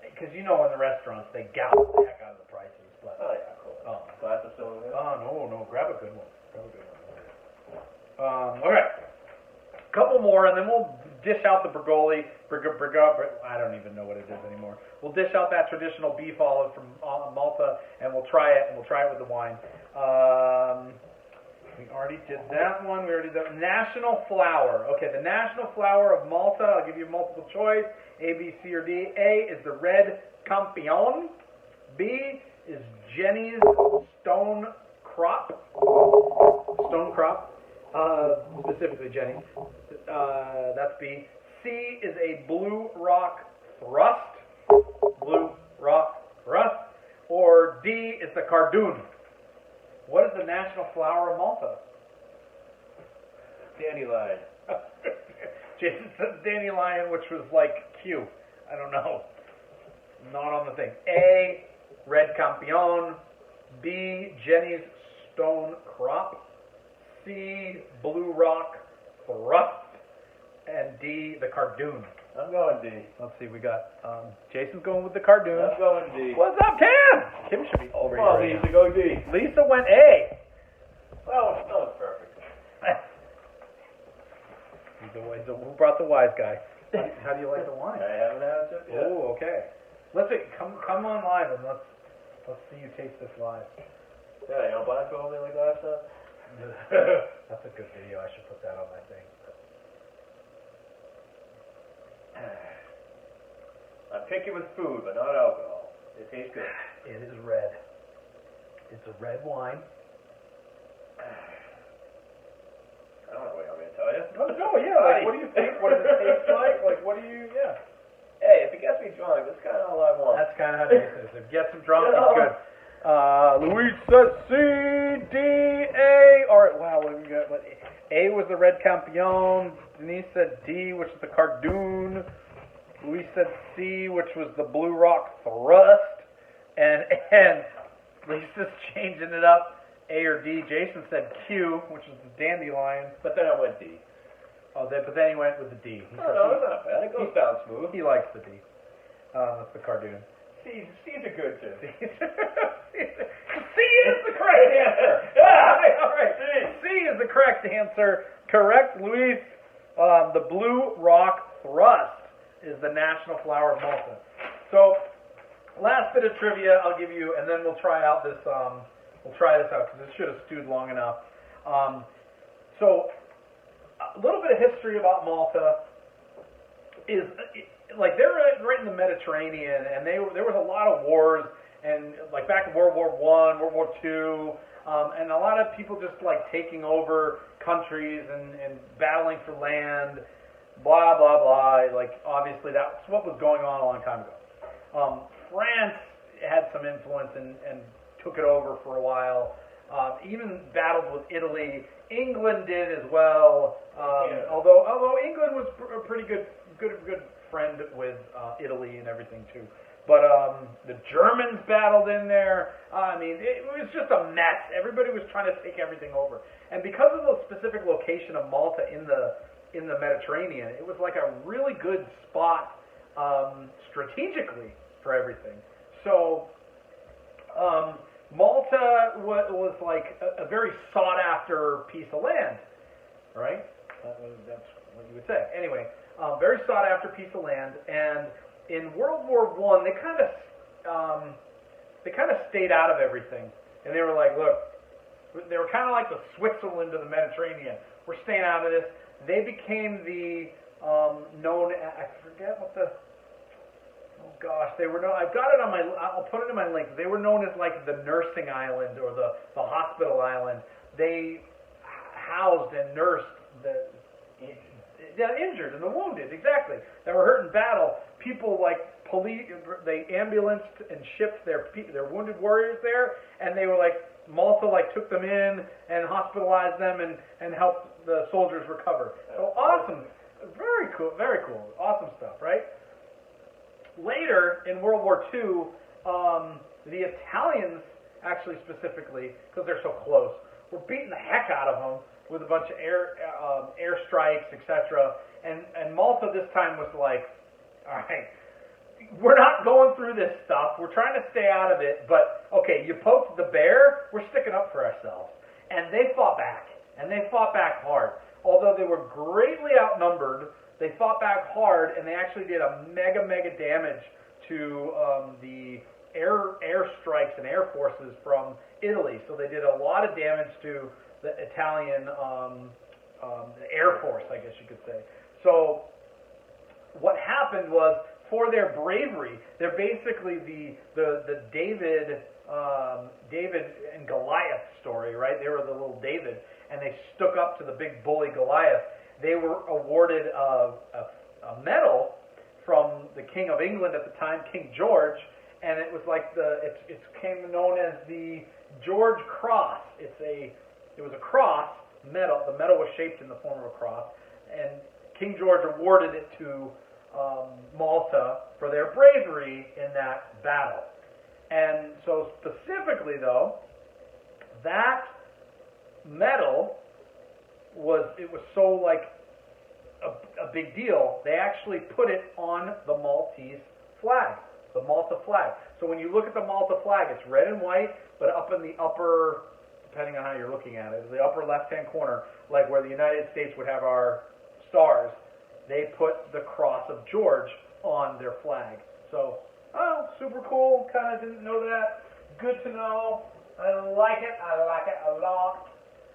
because you know in the restaurants they gallop the heck out of the prices. But,
Oh, yeah, cool. Glass is still in there?
no, grab a good one. Okay. Couple more, and then we'll dish out the Bragioli. I don't even know what it is anymore. We'll dish out that traditional beef olive from Malta, and we'll try it. And we'll try it with the wine. We already did that one. We already did national flower. Okay, the national flower of Malta. I'll give you multiple choice: A, B, C, or D. A is the red Campion. B is Jenny's Stone Crop. Specifically Jenny's. That's B. C is a Blue Rock Thrust. Blue Rock Thrust. Or D is the Cardoon. What is the national flower of Malta?
Dandelion.
Jason said dandelion, which was like Q. I don't know. Not on the thing. A, red Campion. B, Jenny's Stone Crop. C, Blue Rock Thrust. And D, the Cardoon.
I'm going D.
Let's see, we got Jason's going with the Cardoon.
I'm going D.
What's up, Kim? Kim should be over
Come on,
here.
Lisa, go D.
Lisa went A.
That was perfect.
Who brought the wise guy? How do you like the wine?
I haven't had it yet.
Oh, okay. Let's see, come on live and let's see you taste this live.
Yeah, you don't blindfold me like last time?
That's a good video. I should put that on my thing.
I'm picky with food, but not alcohol. It tastes good.
It is red. It's a red wine.
I don't know what I'm going to tell you.
No, yeah. Like, what do you think? What does it taste like? Like, what do you? Yeah.
Hey, if it gets me drunk, that's kind of all I want.
That's kind of how Jason is. If it gets him drunk, he's good. Luis says C, D, A. All right. Wow. What do we got? A was the red Campion. Denise said D, which is the Cardoon. Luis said C, which was the Blue Rock Thrust. And Lisa's changing it up. A or D. Jason said Q, which is the Dandelion.
But then I went D.
But then he went with the D.
No, it's not bad. It goes down smooth.
He likes the D. That's the Cardoon.
C's are good, too.
C is the correct answer. All right. C is the correct answer. Correct, Luis. The Blue Rock Thrust is the national flower of Malta. So, last bit of trivia I'll give you, and then we'll try out this. We'll try this out because it should have stewed long enough. So, a little bit of history about Malta is like they're right in the Mediterranean, and there was a lot of wars, and like back in World War I, World War II, and a lot of people just like taking over countries and battling for land, blah blah blah. Like obviously that's what was going on a long time ago. France had some influence and took it over for a while. Even battled with Italy. England did as well. Although England was a pretty good friend with Italy and everything too. But the Germans battled in there. I mean, it was just a mess. Everybody was trying to take everything over. And because of the specific location of Malta in the Mediterranean, it was like a really good spot strategically for everything. So Malta was like a very sought-after piece of land, right? That's what you would say. Anyway, very sought-after piece of land, and in World War I, they kind of stayed out of everything, and they were like, look, they were kind of like the Switzerland of the Mediterranean. We're staying out of this. They became the known. I forget what the. Oh gosh, they were known. I've got it on my. I'll put it in my link. They were known as like the nursing island or the hospital island. They housed and nursed injured and the wounded, exactly, that were hurt in battle. People like they ambulanced and shipped their wounded warriors there, and they were like, Malta like took them in and hospitalized them and helped the soldiers recover. So awesome, very cool, awesome stuff, right? Later in World War II, the Italians, actually specifically, because they're so close, were beating the heck out of them with a bunch of air strikes, etc. And Malta this time was like, all right, we're not going through this stuff. We're trying to stay out of it, but okay, you poked the bear, we're sticking up for ourselves. And they fought back, and they fought back hard. Although they were greatly outnumbered, they fought back hard, and they actually did a mega damage to the air strikes and air forces from Italy. So they did a lot of damage to the Italian Air Force, I guess you could say. So what happened was, for their bravery, they're basically the David and Goliath story, right? They were the little David, and they stuck up to the big bully Goliath. They were awarded a medal from the King of England at the time, King George, and it was like it came known as the George Cross. It was a cross medal. The medal was shaped in the form of a cross, and King George awarded it to Malta for their bravery in that battle. And so specifically, though, that medal was so like a big deal. They actually put it on the Maltese flag, the Malta flag. So when you look at the Malta flag, it's red and white, but up in the upper, depending on how you're looking at it, the upper left-hand corner, like where the United States would have our stars, they put the Cross of George on their flag. So, super cool. Kind of didn't know that. Good to know. I like it. I like it a lot.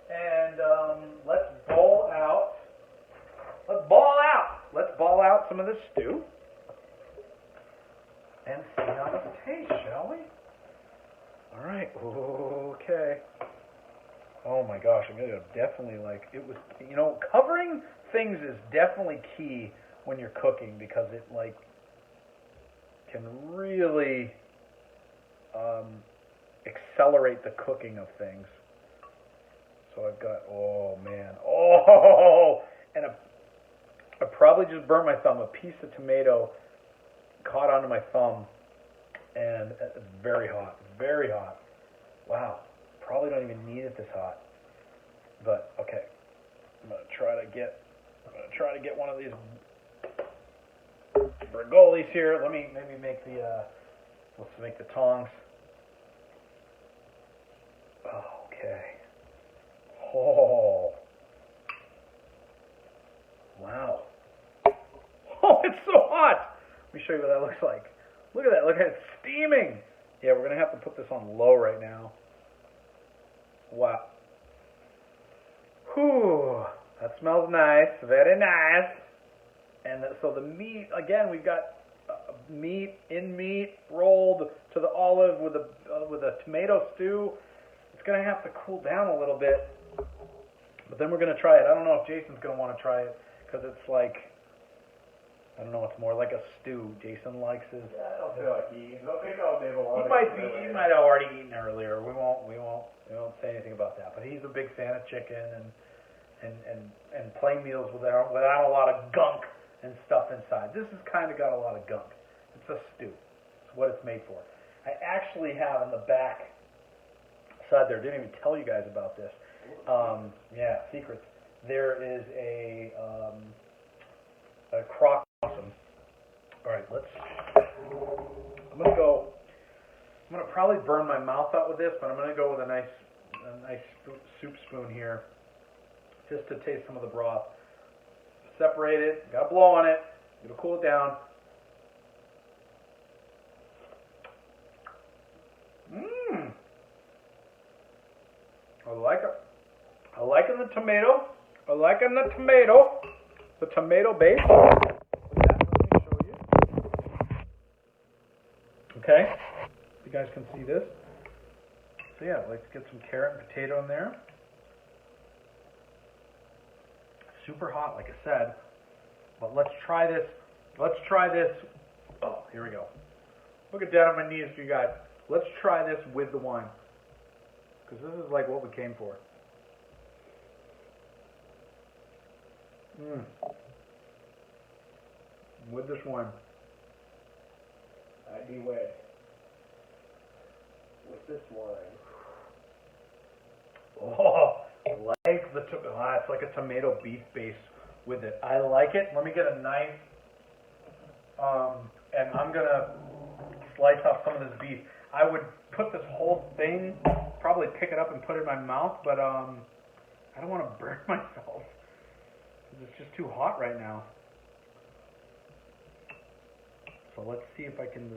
And let's bowl out. Let's ball out some of this stew and see how this tastes, shall we? All right. Okay. Oh my gosh, I'm gonna definitely covering things is definitely key when you're cooking, because it can really accelerate the cooking of things. So I've got, and I probably just burned my thumb. A piece of tomato caught onto my thumb, and it's very hot, very hot. Wow, probably don't even need it this hot. But okay, I'm gonna try to get one of these Bragiolis here. Let me maybe make let's make the tongs. Okay. Oh. Wow. Oh, it's so hot. Let me show you what that looks like. Look at that. Look at it steaming. Yeah, we're going to have to put this on low right now. Wow. Whew. That smells nice. Very nice. And so the meat, again, we've got meat rolled to the olive with a tomato stew. It's going to have to cool down a little bit. But then we're going to try it. I don't know if Jason's going to want to try it, because it's like, I don't know, it's more like a stew. Jason likes his.
Yeah, I don't feel like eating. He
He might have already eaten earlier. We won't say anything about that. But he's a big fan of chicken and plain meals without a lot of gunk and stuff inside. This has kind of got a lot of gunk. It's a stew. It's what it's made for. I actually have on the back side there, didn't even tell you guys about this. Yeah, secrets. There is a crock. Awesome. All right, I'm gonna probably burn my mouth out with this, but I'm gonna go with a nice soup spoon here, just to taste some of the broth. Separate it. Got to blow on it. It'll cool it down. I like it. I liking the tomato. The tomato base. Let me show you. Okay. You guys can see this. So yeah, let's get some carrot and potato in there. Super hot, like I said. But let's try this. Let's try this. Oh, here we go. Look at down on my knees for you guys. Let's try this with the wine. Because this is like what we came for. With this wine.
I'd be wed with this wine.
Oh, like it's like a tomato beef base with it. I like it. Let me get a knife. And I'm gonna slice off some of this beef. I would put this whole thing, probably pick it up and put it in my mouth, but I don't want to burn myself. It's just too hot right now. So let's see if I can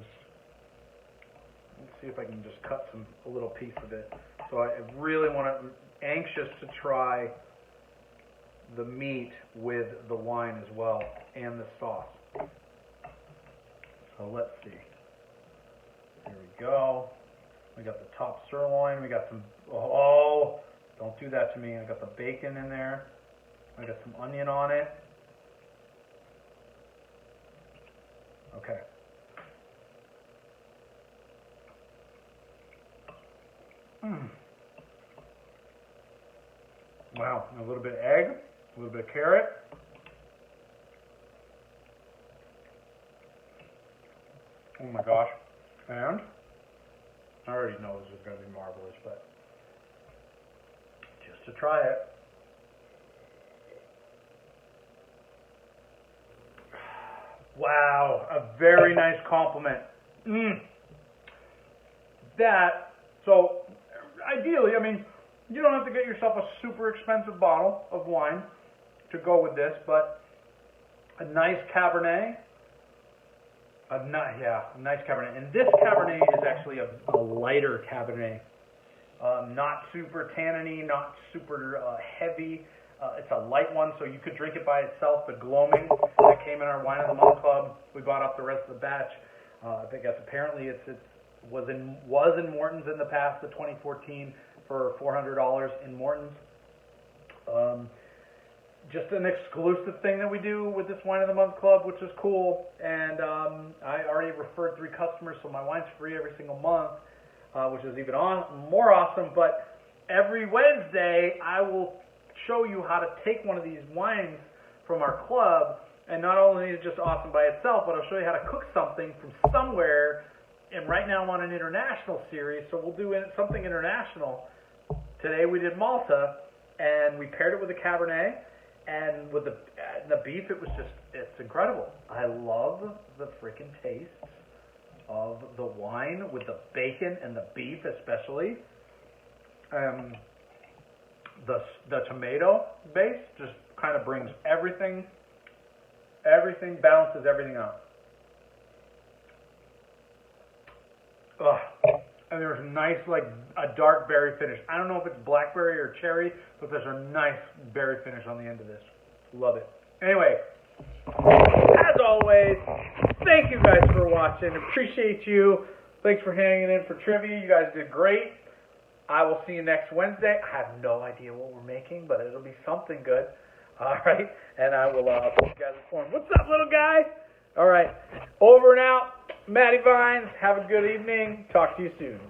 just cut a little piece of it. So I really anxious to try the meat with the wine as well and the sauce. So let's see. Here we go. We got the top sirloin. We got some, oh, don't do that to me. I got the bacon in there. I got some onion on it. Okay. Wow, a little bit of egg, a little bit of carrot. Oh my gosh. And I already know this is going to be marvelous, but just to try it. Wow, a very nice compliment. So ideally, I mean, you don't have to get yourself a super expensive bottle of wine to go with this, but a nice Cabernet. A nice Cabernet. And this Cabernet is actually a lighter Cabernet. Not super tanniny, not super heavy. It's a light one, so you could drink it by itself. The Gloaming that came in our Wine of the Month Club, we bought up the rest of the batch. I think apparently it was in Morton's in the past, the 2014, for $400 in Morton's. Just an exclusive thing that we do with this Wine of the Month Club, which is cool. And I already referred 3 customers, so my wine's free every single month, which is even more awesome. But every Wednesday, I will show you how to take one of these wines from our club, and not only is it just awesome by itself, but I'll show you how to cook something from somewhere. And right now I'm on an international series, so we'll do something international. Today we did Malta, and we paired it with a Cabernet, and with the beef, it's incredible. I love the freaking taste of the wine with the bacon and the beef especially. The tomato base just kind of brings everything balances everything out. And there's a nice, like, a dark berry finish. I don't know if it's blackberry or cherry, but there's a nice berry finish on the end of this. Love it. Anyway, as always, thank you guys for watching. Appreciate you. Thanks for hanging in for trivia. You guys did great. I will see you next Wednesday. I have no idea what we're making, but it'll be something good. All right? And I will keep you guys informed. What's up, little guy? All right. Over and out. Matty Vines. Have a good evening. Talk to you soon.